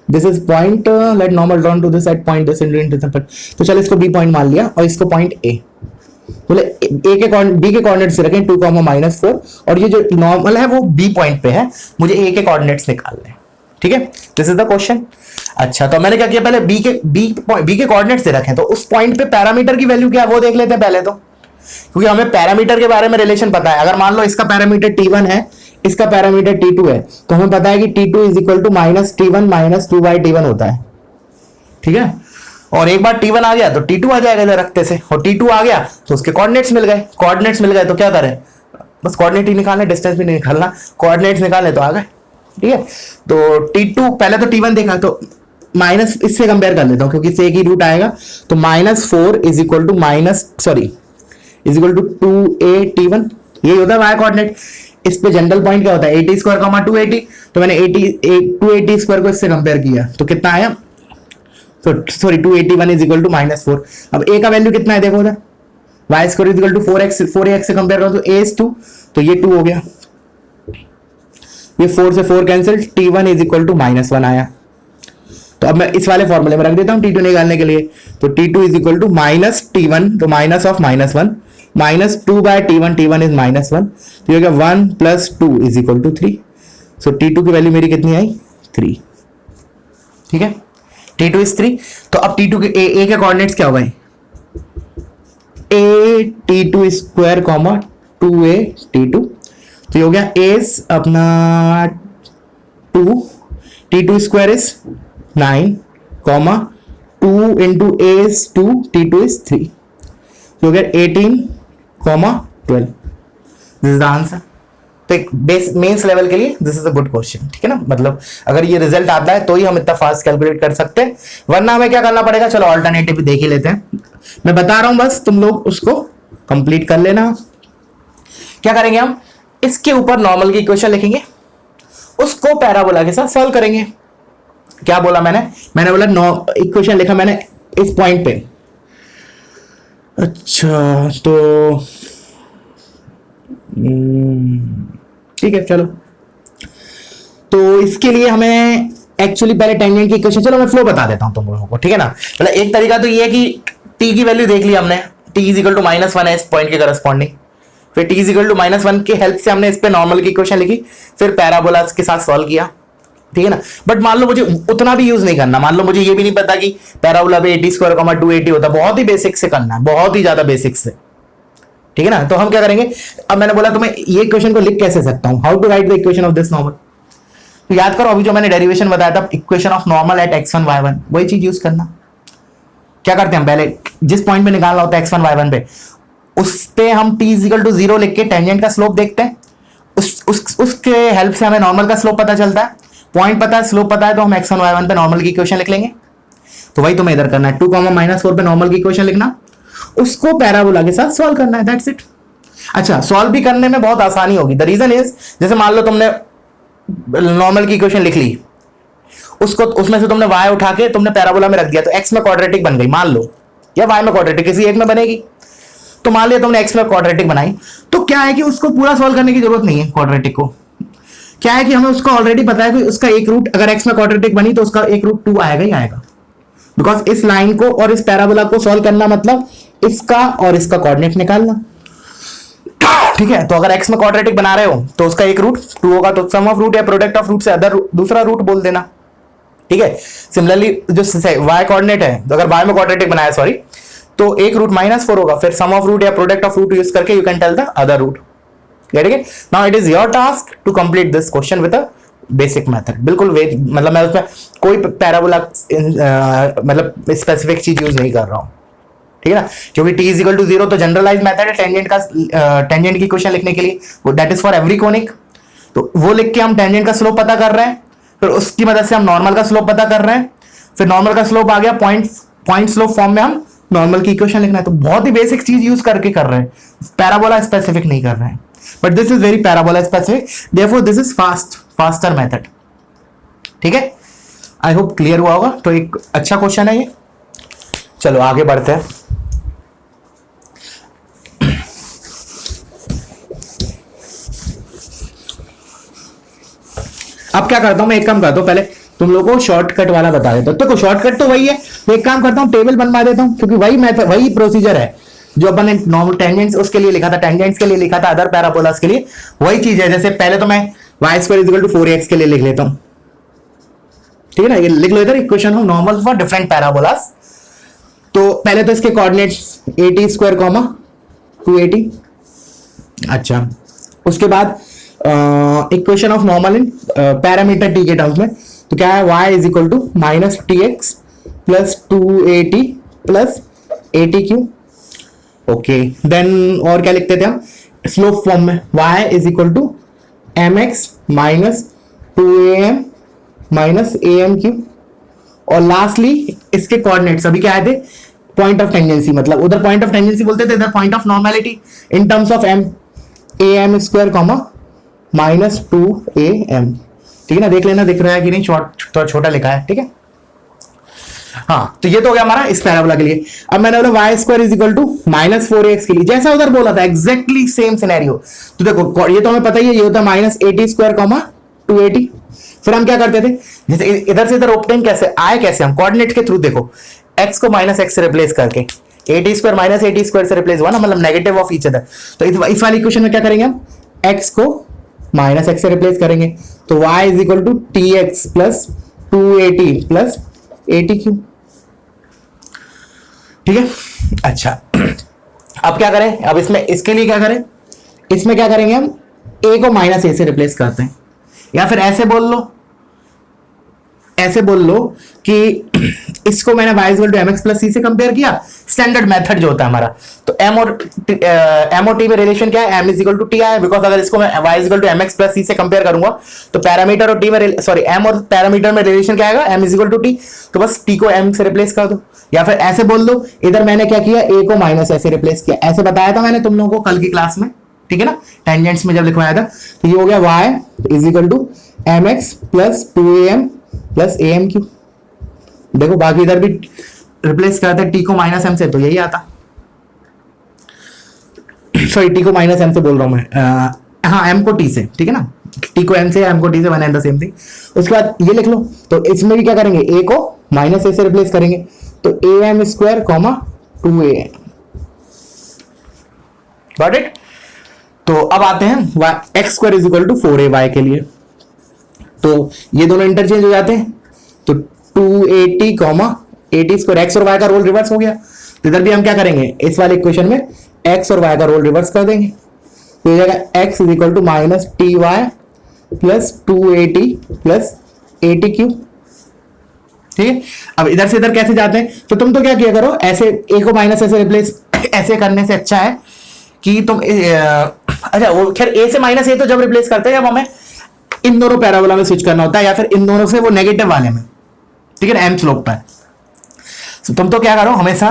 this is point, let normal down to this at point this तो चलो इसको बी पॉइंट मान लिया और इसको पॉइंट ए, बोले ए के बी के कोऑर्डिनेट्स रखें 2, -4 और ये जो नॉर्मल है वो बी पॉइंट पे है, मुझे ए के कोऑर्डिनेट्स निकालने हैं। ठीक है, दिस इज द क्वेश्चन। अच्छा तो मैंने क्या किया, पहले बी के कोऑर्डिनेट्स दे रखे हैं, तो उस पॉइंट पे पैरामीटर की वैल्यू क्या है वो देख लेते हैं पहले तो, क्योंकि हमें पैरामीटर के बारे में रिलेशन पता है। अगर मान लो इसका पैरामीटर T1 है, इसका पैरामीटर T2 है, तो हमें पता है कि T2 is equal to -T1 -2/T1 होता है। ठीक है, और एक बार T1 आ गया तो T2 आ जाएगा इधर रखते से, और T2 आ गया तो उसके कोऑर्डिनेट्स मिल गए, कोऑर्डिनेट्स मिल गए तो क्या करें, बस कोऑर्डिनेट ही निकालने, डिस्टेंस भी नहीं निकालना, कोऑर्डिनेट्स निकालने तो आ गए। ठीक है, तो T2 पहले तो T1 देखा, तो माइनस इससे कंपेयर कर लेता हूं क्योंकि इससे एक ही रूट आएगा, तो -4 is equal to is equal to 2a/T1, ये होता है वाई कोऑर्डिनेट। इस पे जनरल पॉइंट क्या होता है, 80² 280, तो मैंने 280² को इससे कंपेयर किया तो कितना आया, तो सॉरी 281 इज इक्वल टू -4। अब a का वैल्यू कितना है देखो उधर, y² is equal to 4x से कंपेयर करो तो a is 2, तो ये 2 हो गया, ये 4 से 4 cancel, T1 is equal to -1 आया। तो अब मैं इस वाले फॉर्मूले में रख देता हूं T2 निकालने के लिए, तो T2 is equal to -T1, तो minus of -1 -2/T1, T1 is -1, तो ये हो गया 1 + 2 is equal to 3। So T2 की वैल्यू मेरी कितनी आई, 3। ठीक है, T2 इज 3। तो अब T2 के a के कोऑर्डिनेट्स क्या हो गए, a/T2², 2a/T2, तो ये हो गया a अपना 2, T2² is 9, 2 into a is 2, T2 is 3, so you get 18, 12. This is the answer. तो एक बेस मेंस लेवल के लिए this is a good question. ठीक है ना, मतलब अगर ये रिजल्ट आता है तो ही हम इतना फास्ट कैलकुलेट कर सकते हैं, वरना हमें क्या करना पड़ेगा, चलो ऑल्टरनेटिव भी देख ही लेते हैं, मैं बता रहा हूं बस तुम लोग उसको कंप्लीट कर लेना। क्या करेंगे हम, इसके ऊपर नॉर्मल की इक्वेशन लिखेंगे, उसको पैराबोला के साथ सॉल्व करेंगे। क्या बोला मैंने बोला इक्वेशन लिखा मैंने इस पॉइंट पे। अच्छा तो ठीक है, चलो तो इसके लिए हमें एक्चुअली पहले टेंजेंट की इक्वेशन, चलो मैं फ्लो बता देता हूं तुम लोगों को। ठीक है ना, मतलब एक तरीका तो ये है कि t की वैल्यू देख ली हमने, t इज इक्वल टू -1 है इस पॉइंट के करस्पॉन्डिंग, फिर t इज इक्वल टू -1 की हेल्प से हमने इस पे नॉर्मल की इक्वेशन लिखी, फिर पैराबोला के साथ सॉल्व किया। ठीक है ना, बट मान लो मुझे उतना भी यूज नहीं करना, मान लो मुझे ये भी नहीं पता कि पैराबोला पे 80² 280 होता, बहुत ही बेसिक से करना है, बहुत ही ज्यादा बेसिक से। ठीक है ना, तो हम क्या करेंगे, अब मैंने बोला तुम्हें ये इक्वेशन को लिख कैसे सकता हूं, how to write the equation of this normal. तो याद करो अभी जो मैंने डेरिवेशन बताया था, equation of normal eight x1 y1, वही चीज यूज करना। क्या करते हैं, पहले जिस पॉइंट पे निकालना होता है x1 y1 पे, उस पे हम t इज इक्वल टू 0 लिख के टेंजेंट का स्लोप देखते हैं, उसके हेल्प से हमें नॉर्मल का स्लोप पता चलता है, पॉइंट पता है, स्लोप पता है, तो हम x1 y1 पे नॉर्मल की इक्वेशन लिख लेंगे। तो वही तुम्हें इधर करना है, 2, -4 पे नॉर्मल की इक्वेशन लिखना, उसको पैराबोला के साथ सॉल्व करना है, दैट्स इट। अच्छा, सॉल्व भी करने में बहुत आसानी होगी, द रीजन इज, जैसे मान लो तुमने नॉर्मल की इक्वेशन लिख ली, उसको उसमें से तुमने y उठा के तुमने पैराबोला में रख दिया, तो x में क्वाड्रेटिक बन गई मान लो, या y में क्वाड्रेटिक किसी एक में बनेगी, तो मान लिया तुमने x में क्वाड्रेटिक बनाई, तो क्या है कि उसको पूरा सॉल्व करने की जरूरत नहीं है क्वाड्रेटिक को, क्या है कि हमें उसको ऑलरेडी पता है कि उसका एक रूट, अगर x में क्वाड्रेटिक बनी तो उसका एक रूट 2 आएगा ही आएगा, बिकॉज इस लाइन को और इस पैराबोला को सॉल्व करना मतलब इसका और इसका कोऑर्डिनेट निकालना। ठीक है, तो अगर x में क्वाड्रेटिक बना रहे हो तो उसका एक रूट 2 होगा, तो सम ऑफ रूट या प्रोडक्ट ऑफ रूट से अदर दूसरा रूट बोल देना। ठीक है, सिमिलरली जो y कोऑर्डिनेट है, तो अगर y में क्वाड्रेटिक बनाया सॉरी, तो एक रूट -4 होगा, फिर सम ऑफ रूट या प्रोडक्ट ऑफ रूट यूज करके you can tell the other root. Getting it? Now it is your task to complete this question with a basic method, बिल्कुल मतलब मैं उसमें कोई पैराबोला मतलब स्पेसिफिक चीज यूज नहीं कर रहा हूं। ठीक है ना, क्योंकि t इज इक्वल टू 0 तो जनरलाइज मेथड है टेंजेंट का, टेंजेंट की क्वेश्चन लिखने के लिए, वो that is for every conic, तो वो लिख के हम टेंजेंट का स्लोप पता कर रहे हैं, फिर उसकी मदद से हम नॉर्मल का स्लोप पता कर रहे हैं, फिर नॉर्मल का स्लोप आ गया, पॉइंट स्लोप फॉर्म में हम नॉर्मल की इक्वेशन लिखना है, तो बहुत ही बेसिक चीज यूज करके कर रहे हैं, पैराबोला स्पेसिफिक नहीं कर रहे हैं, but this is very parabola specific, therefore this is faster method. ठीक है, आई होप क्लियर हुआ होगा, तो एक अच्छा क्वेश्चन है ये। चलो आगे बढ़ते हैं। अब क्या करता हूं मैं, एक काम करता हूं, पहले तुम लोगों को शॉर्टकट वाला बता देता हूं। देखो शॉर्टकट तो वही है, तो एक काम करता हूं टेबल बनवा देता हूं, क्योंकि वही मेथड वही प्रोसीजर है जो अपन ने नॉर्मल टेंजेंट्स उसके लिए लिखा था, टेंजेंट्स के लिए लिखा था, अदर पैराबोलास के लिए वही चीज है। जैसे पहले तो मैं y square is equal to 4ax के लिए लिख लेता हूं, ठीक है ना, ये लिख लो इधर equation of normal for different parabolas. तो पहले तो इसके कोऑर्डिनेट्स at स्क्वायर कॉमा 280, अच्छा उसके बाद equation of normal in parameter t के टर्म्स में, तो क्या है y is equal to minus tx plus 2at plus atq। Okay then और क्या लिखते थे हम स्लोप फॉर्म में, y is equal to mx minus 2am minus amq। और लास्टली इसके कोऑर्डिनेट्स अभी क्या आए थे, पॉइंट ऑफ टेंजेंसी, मतलब उधर पॉइंट ऑफ टेंजेंसी बोलते थे, इधर point of normality in terms of m am square comma minus 2am। ठीक है ना, देख लेना दिख रहा है कि नहीं, थोड़ा छोटा लिखा है, ठीक है। हाँ तो ये तो हो गया हमारा इस पैराबोला के लिए। अब मैंने बोला y square is equal to minus 4ax के लिए, जैसा उधर बोला था एग्जैक्टली सेम सिनेरियो। तो देखो ये तो हमें पता ही है, ये होता है माइनस 80 स्क्वायर कॉमा 280। फिर हम क्या करते थे, जैसे इधर से इधर ओपनिंग कैसे आए, कैसे हम कोऑर्डिनेट के थ्रू, देखो x को माइनस x से रिप्लेस करके 80 स्क्वायर माइनस 80 स्क्वायर से रिप्लेस हुआ ना, मतलब नेगेटिव ऑफ ईच अदर। तो इस वाली इक्वेशन में क्या करेंगे हम, x को माइनस x से रिप्लेस करेंगे, तो y is equal to tx plus 280 plus 80q, ठीक है। अच्छा अब क्या करें, अब इसमें इसके लिए क्या करें, इसमें क्या करेंगे हम a को माइनस a से रिप्लेस करते हैं, या फिर ऐसे बोल लो कि इसको मैंने y equal to mx plus c से कंपेयर किया, स्टैंडर्ड मेथड जो होता है हमारा। तो m और t में रिलेशन क्या है, m is equal to t है, बिकॉज अगर इसको मैं y equal to mx plus c से कंपेयर करूंगा तो पैरामीटर और t में सॉरी m और पैरामीटर में रिलेशन क्या आएगा, m is equal to t, तो बस t को m से रिप्लेस कर दो। या फिर ऐसे बोल दो, इधर मैंने क्या किया, a को माइनस ऐसे रिप्लेस किया, ऐसे बताया था मैंने तुम लोगों को कल की क्लास में, ठीक है ना, टेंजेंट्स में जब लिखवाया था। तो ये हो गया y is equal to mx plus 2am plus amq। देखो बाकी इधर भी रिप्लेस करते t को माइनस m से, तो यही आता, सॉरी t को माइनस m से बोल रहा हूं मैं, हाँ m को t से, ठीक है ना, t को m से m को t से, one and the same thing. उसके बाद ये लिख लो, तो इसमें भी क्या करेंगे, a को माइनस a से रिप्लेस करेंगे, तो am square comma 2am, got it. तो अब आते हैं x square is equal to 4ay के लिए, तो ये दोनों इंटरचेंज हो जाते हैं, तो 280 कॉमा 80 स्क्वायर, x और y का रोल रिवर्स हो गया। तो इधर भी हम क्या करेंगे, इस वाले इक्वेशन में x और y का रोल रिवर्स कर देंगे, तो हो जाएगा x is equal to minus t y plus 280 plus 80q, ठीक है। अब इधर से इधर कैसे जाते हैं, तो तुम तो क्या किया करो, ऐसे a को माइनस ऐसे रिप्लेस ऐसे करने से अच्छा है कि तुम अच्छा वो खैर a से माइनस a तो जब रिप्लेस करते हैं जब हमें इन दोनों पैराबोला में स्विच करना होता है, या फिर इन दोनों से वो नेगेटिव वाले में, ठीक है ना, m स्लोप पर। तो तुम तो क्या करो, हमेशा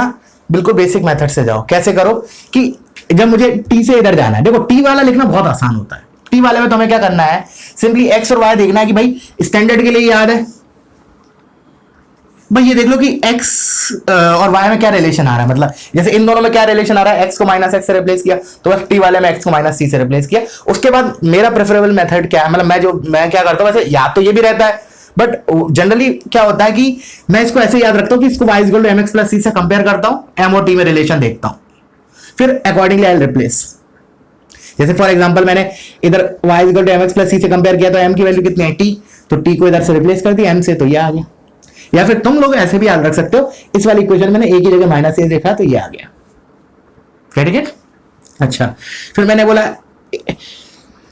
बिल्कुल बेसिक मेथड से जाओ। कैसे करो कि जब मुझे t से इधर जाना है, देखो t वाला लिखना बहुत आसान होता है, t वाले में तुम्हें क्या करना है, सिंपली x और y देखना है कि भाई स्टैंडर्ड के लिए याद है, भाई ये देख लो कि x और y में क्या रिलेशन आ रहा है, मतलब जैसे इन दोनों में क्या रिलेशन आ रहा है, x को माइनस x से रिप्लेस किया, तो बस t वाले में x को माइनस c से रिप्लेस किया। उसके बाद मेरा प्रेफरेबल मेथड क्या है, मतलब मैं क्या करता हूँ, वैसे याद तो ये भी रहता है, बट जनरली क्या होता है कि मैं इसको ऐसे याद रखता हूँ कि इसको y equal to mx plus c से कंपेयर करता हूँ, m और t में रिलेशन देखता हूँ, फिर अकॉर्डिंगली आई रिप्लेस। जैसे फॉर एग्जांपल मैंने इधर y equal to mx plus c से कंपेयर किया, तो m की वैल्यू कितनी है t, तो t को इधर से रिप्लेस कर दिया m से, तो ये आ गया। या फिर तुम लोग ऐसे भी याद रख सकते हो, इस वाली इक्वेशन मैंने a की जगह माइनस a देखा तो ये आ गया, ठीक है। अच्छा फिर मैंने बोला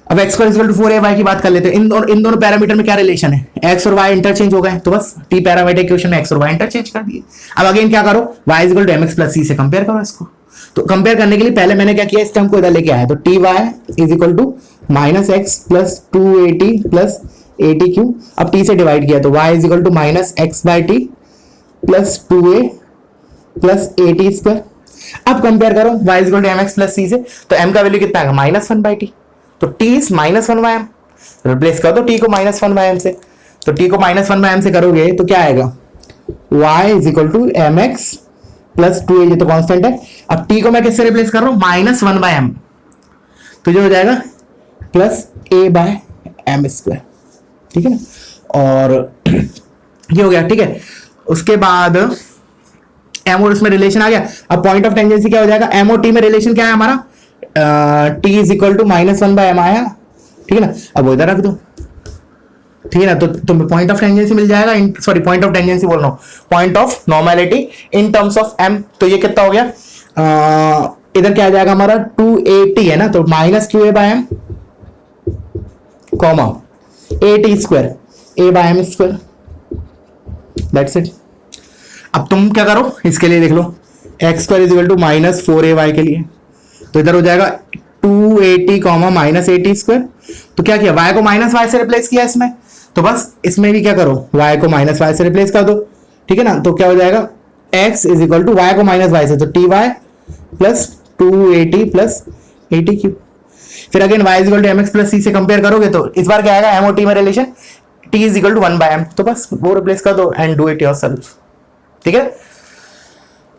अब x square equal to 4ay की बात कर लेते हैं। इन दोनों पैरामीटर में क्या रिलेशन है, x और y इंटरचेंज हो गए, तो बस t पैरामीटर इक्वेशन में x और y इंटरचेंज कर दिए। अब अगेन क्या करो, y equal to mx plus c से कंपेयर करो इसको। तो कंपेयर करने के लिए पहले मैंने क्या किया, इस टर्म को इधर लेके आया, तो t y is equal to minus x plus 280 plus 80q। अब t से डिवाइड किया तो y is equal to minus x by t plus 2a plus 80 square. अब कंपेयर करो y is equal to mx plus c से, तो m का वैल्यू कितना है, माइनस 1 बाई टी, तो t is minus 1 by m। Replace कर दो t को माइनस 1 बाई m से, तो t को माइनस 1 बाई m से करोगे तो क्या आएगा, y is equal to mx plus 2a, ये तो कांस्टेंट है। अब t को मैं किससे रिप्लेस कर रहा हूं, माइनस 1 बाई m, तो जो हो जाएगा plus a by m square, ठीक है ना। और ये हो गया, ठीक है। उसके बाद एम और उसमें रिलेशन आ गया। अब पॉइंट ऑफ टेंजेंसी क्या हो जाएगा, एम और टी में रिलेशन क्या है हमारा, T is equal to -1/m आया, ठीक है ना। अब वो इधर रख दो, ठीक है ना। तो तुम्हें पॉइंट ऑफ टेंजेंसी मिल जाएगा, सॉरी पॉइंट ऑफ टेंजेंसी बोल रहा हूँ, point of normality in terms of m. तो ये कितना हो गया, इधर क्या आ जाएगा हमारा 2at है ना, तो -2a/m comma at² a/m², that's it. अब तुम क्या करो, इसके लिए देख लो x² is equal to -4ay के लिए, तो इधर हो जाएगा 2at कॉमा -at²। तो क्या किया, y को -y से रिप्लेस किया इसमें, तो बस इसमें भी क्या करो, y को -y से रिप्लेस कर दो, ठीक है ना। तो क्या हो जाएगा, x is equal to y को -y से, तो ty plus 2at plus at³। फिर again y is equal to mx plus c से कंपेयर करोगे तो इस बार क्या आएगा, m और t में relation t is equal to 1/m, तो बस वो रिप्लेस कर दो एंड डू इट योरसेल्फ, ठीक है।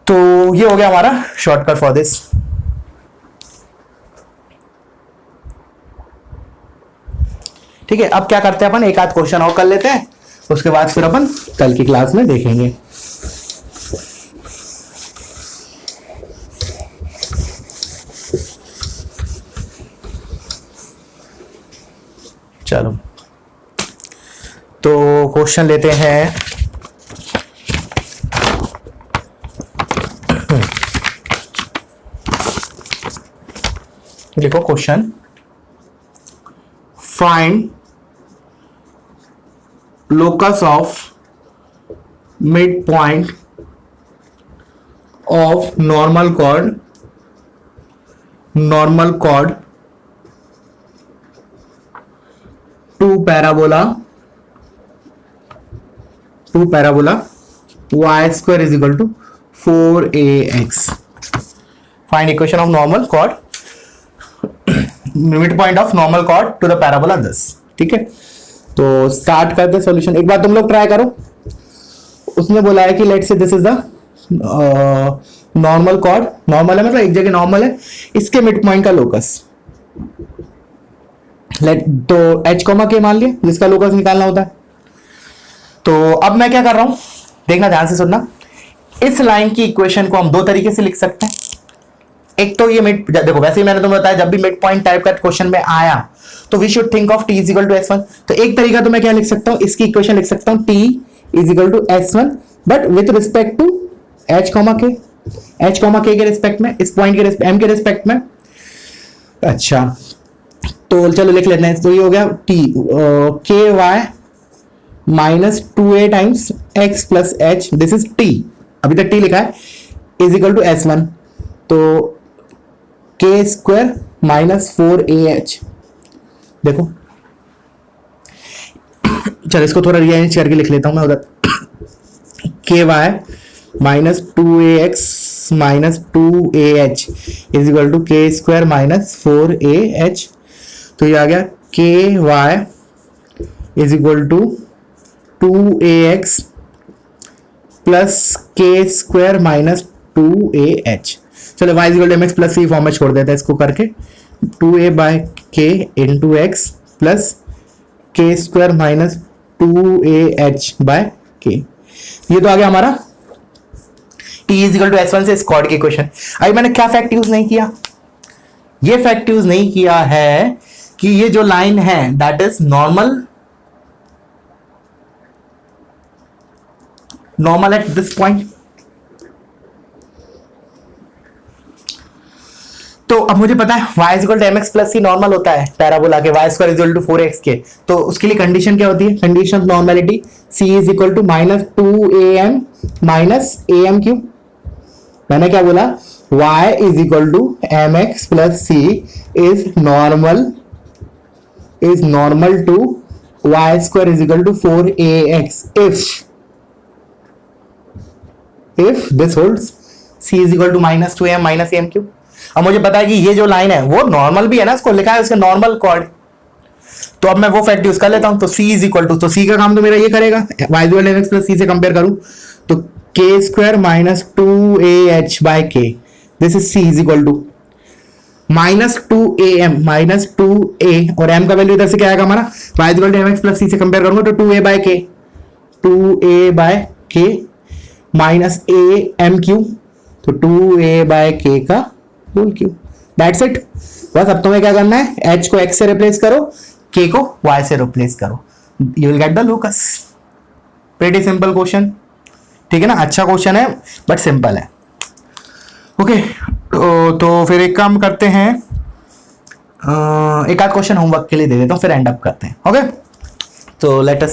तो ये हो गया हमारा शॉर्टकट फॉर दिस। ठीक है, अब क्या करते हैं अपन, एक आध क्वेश्चन और कर लेते हैं, उसके बाद फिर अपन कल की क्लास में देखेंगे। चलो, तो क्वेश्चन लेते हैं। देखो question, find locus of midpoint of normal chord to parabola y² is equal to 4ax. Find equation of normal chord midpoint of normal chord to the parabola thus. ठीक है, तो स्टार्ट करते सॉल्यूशन। एक बार तुम लोग ट्राई करो, उसने बोला है कि let's say this is the normal cord, normal है मतलब एक जगह नॉर्मल है, इसके मिड पॉइंट का लोकस तो h, k मान लिया जिसका लोकस निकालना होता है। तो अब मैं क्या कर रहा हूं, देखना ध्यान से सुनना। इस लाइन की इक्वेशन को हम दो तरीके से लिख सकते हैं। एक तो ये मिड, देखो वैसे ही मैंने तुम्हें बताया जब भी मिड पॉइंट टाइप का क्वेश्चन में आया तो we should think of t is equal to s1। तो एक तरीका तो मैं क्या लिख सकता हूं, इसकी इक्वेशन लिख सकता हूं t is equal to s1 but with respect to h, k के रिस्पेक्ट में, इस पॉइंट के m के रिस्पेक्ट में। अच्छा, तो चलो लिख लेते हैं। तो ये हो गया t ky -2a times x plus h, this is t, अभी तक t लिखा है, इज इक्वल टू s1, तो k² -4ah। देखो चलो इसको थोड़ा रीअरेंज करके लिख लेता हूं मैं उधर, ky -2ax -2ah is equal to k² -4ah। तो ये आ गया ky is equal to 2ax plus k² -2ah। चलो y is equal to mx plus c form में छोड़ देता है इसको करके, 2a/k into x plus k² -2ah/k। ये तो आ गया हमारा t is equal to s1 से इस कॉर्ड की इक्वेशन। अभी मैंने क्या फैक्ट यूज नहीं किया, ये फैक्ट यूज नहीं किया है कि ये जो लाइन है that is normal at this point. तो अब मुझे पता है y is equal to mx plus c normal होता है पैराबोला के, y² is equal to 4x के। तो उसके लिए कंडीशन क्या होती है, condition of normality c is equal to -2am -am³। मैंने क्या बोला, y is equal to mx plus c is normal to y² is equal to 4ax if this holds c is equal to -2am -am³। अब मुझे पता है कि ये जो लाइन है वो नॉर्मल भी है ना, इसको लिखा है उसके नॉर्मल कॉर्ड, तो अब मैं वो फैक्ट यूज कर लेता हूं। तो c इज इक्वल टू, तो c का काम तो मेरा ये करेगा, y is equal to mx plus c से कंपेयर करूं तो k² -2ah/k, this is c is equal to -2am, -2a, और m का वैल्यू इधर से क्या आएगा हमारा, y equal to mx plus c से कंपेयर करूंगा तो 2a by k, 2a by k minus a m cube, तो 2a बाय k का होल क्यू, दैट्स इट। बस अब तुम्हें क्या करना है, h को x से रिप्लेस करो, k को y से रिप्लेस करो, you will get the locus. Pretty simple question, ठीक है ना, अच्छा क्वेश्चन है बट सिंपल है। ओके तो फिर एक काम करते हैं, एक आध क्वेश्चन होमवर्क के लिए दे देता हूँ, फिर एंड अप करते हैं। ओके तो let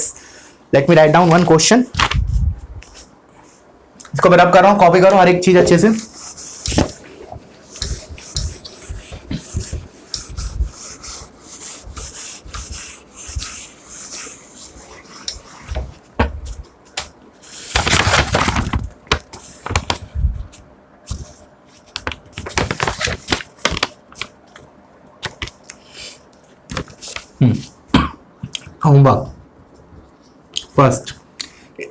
me write down one question, इसको मैं रब कर रहा हूँ, कॉपी करो हर एक चीज अच्छे से। होमवर्क फर्स्ट,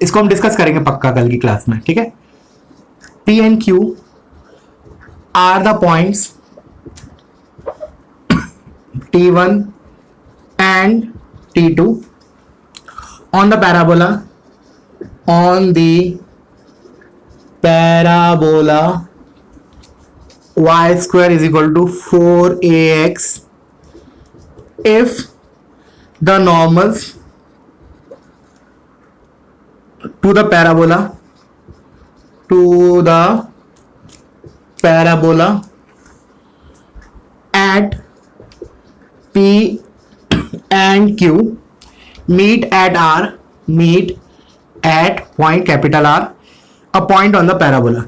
इसको हम डिस्कस करेंगे पक्का कल की क्लास में, ठीक है। P and Q are the points T1 and T2 on the parabola y square is equal to 4ax if the normals to the parabola at P and Q meet at point capital R, a point on the parabola,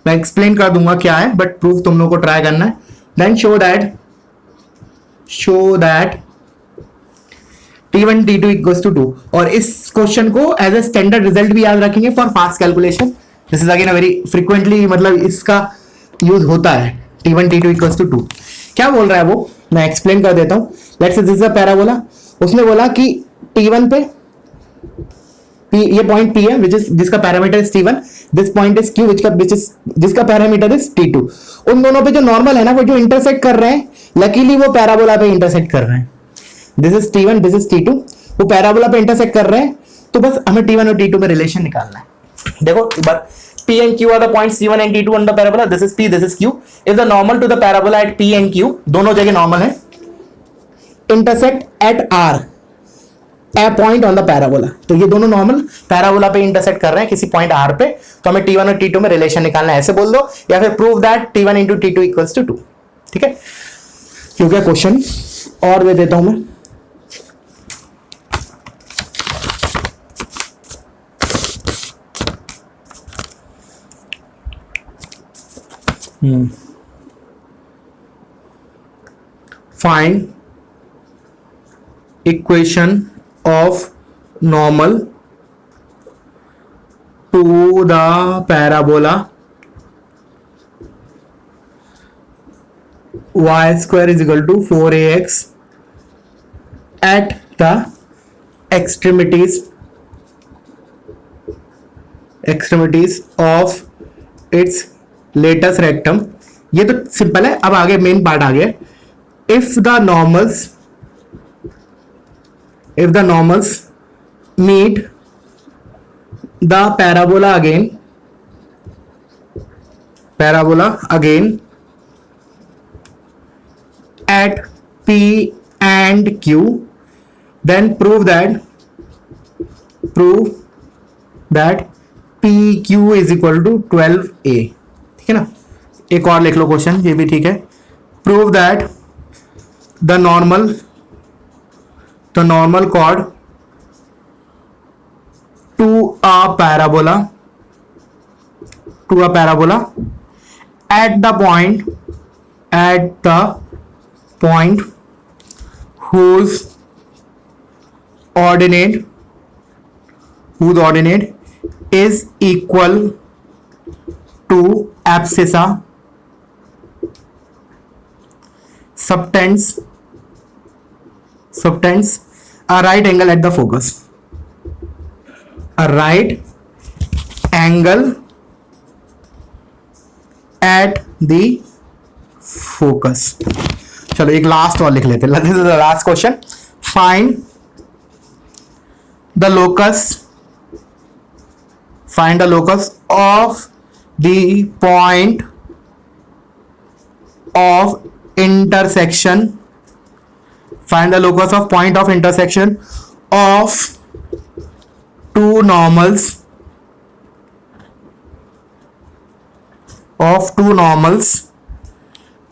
मैं एक्सप्लेन कर दूंगा क्या है, बट प्रूफ तुम लोगों को ट्राई करना है। Then show that T1 T2 equals to 2, और इस क्वेश्चन को एज ए स्टैंडर्ड रिजल्ट भी याद रखेंगे for fast calculation. This is again very frequently, मतलब इसका यूज होता है। T1 T2 इक्वल्स टू 2 क्या बोल रहा है वो, मैं एक्सप्लेन कर देता हूं। Let's say this is a parabola, उसने बोला कि T1 पे ये पॉइंट P है जिसका parameter is T1, this point is Q जिसका पैरामीटर इज T2। उन दोनों पे जो नॉर्मल है ना, वो जो इंटरसेक्ट कर रहे हैं, लकीली वो पैराबोला पे इंटरसेक्ट कर रहे हैं। This is T1, this is T2, वो पैराबोला पे इंटरसेक्ट कर रहे हैं, तो बस हमें T1 और T2 में रिलेशन निकालना है। देखो एक बार, P and Q are the points C1 and T2 on the parabola, this is P, this is Q, if the normal to the parabola at P and Q, दोनों जगह नॉर्मल है, intersect at R, A point on the parabola, तो ये दोनों नॉर्मल पैराबोला पे इंटरसेक्ट कर रहे हैं किसी पॉइंट R पे, तो हमें T1 और T2 में रिलेशन निकालना है, ऐसे बोल दो, या फिर prove that T1 into T2 equals to 2, ठीक है। क्योंकि क्वेश्चन और दे देता हूं मैं, find equation of normal to the parabola y square is equal to 4ax at the extremities of its latest rectum। ये तो सिंपल है, अब आगे मेन पार्ट आ गया। if the normals meet the parabola again at P and Q, then prove that PQ is equal to 12a, ठीक है ना। एक और लिख लो क्वेश्चन, ये भी ठीक है। Prove that the normal chord to a parabola at the point whose ordinate is equal to abscissa subtends a right angle at the focus, angle at the focus. चलो एक लास्ट और लिख लेते हैं, last question. Find the locus of the point of intersection, find the locus of point of intersection of two normals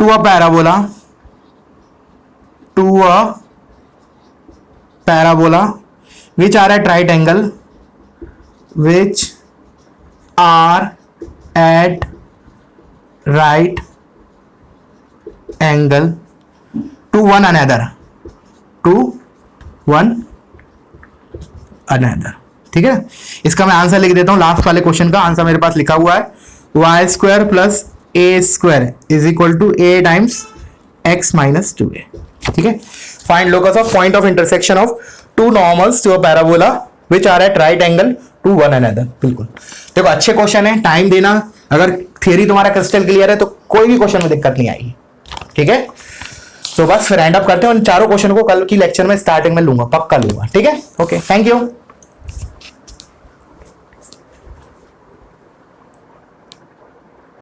to a parabola which are at right angle, which are at right angle to one another, ठीक है। इसका मैं आंसर लिख देता हूं। लास्ट वाले क्वेश्चन का आंसर मेरे पास लिखा हुआ है y square plus a square is equal to a times x minus 2a, ठीक है। Find locus of point of intersection of two normals to a parabola which are at right angle to one another. बिल्कुल देखो अच्छे क्वेश्चन है, टाइम देना। अगर थियरी तुम्हारा क्रिस्टल क्लियर है तो कोई भी क्वेश्चन में दिक्कत नहीं आएगी, ठीक है। तो बस फिर एंड अप करते हैं। उन चारों क्वेश्चन को कल की लेक्चर में स्टार्टिंग में लूंगा, पक्का लूंगा, ठीक है। Okay, thank you.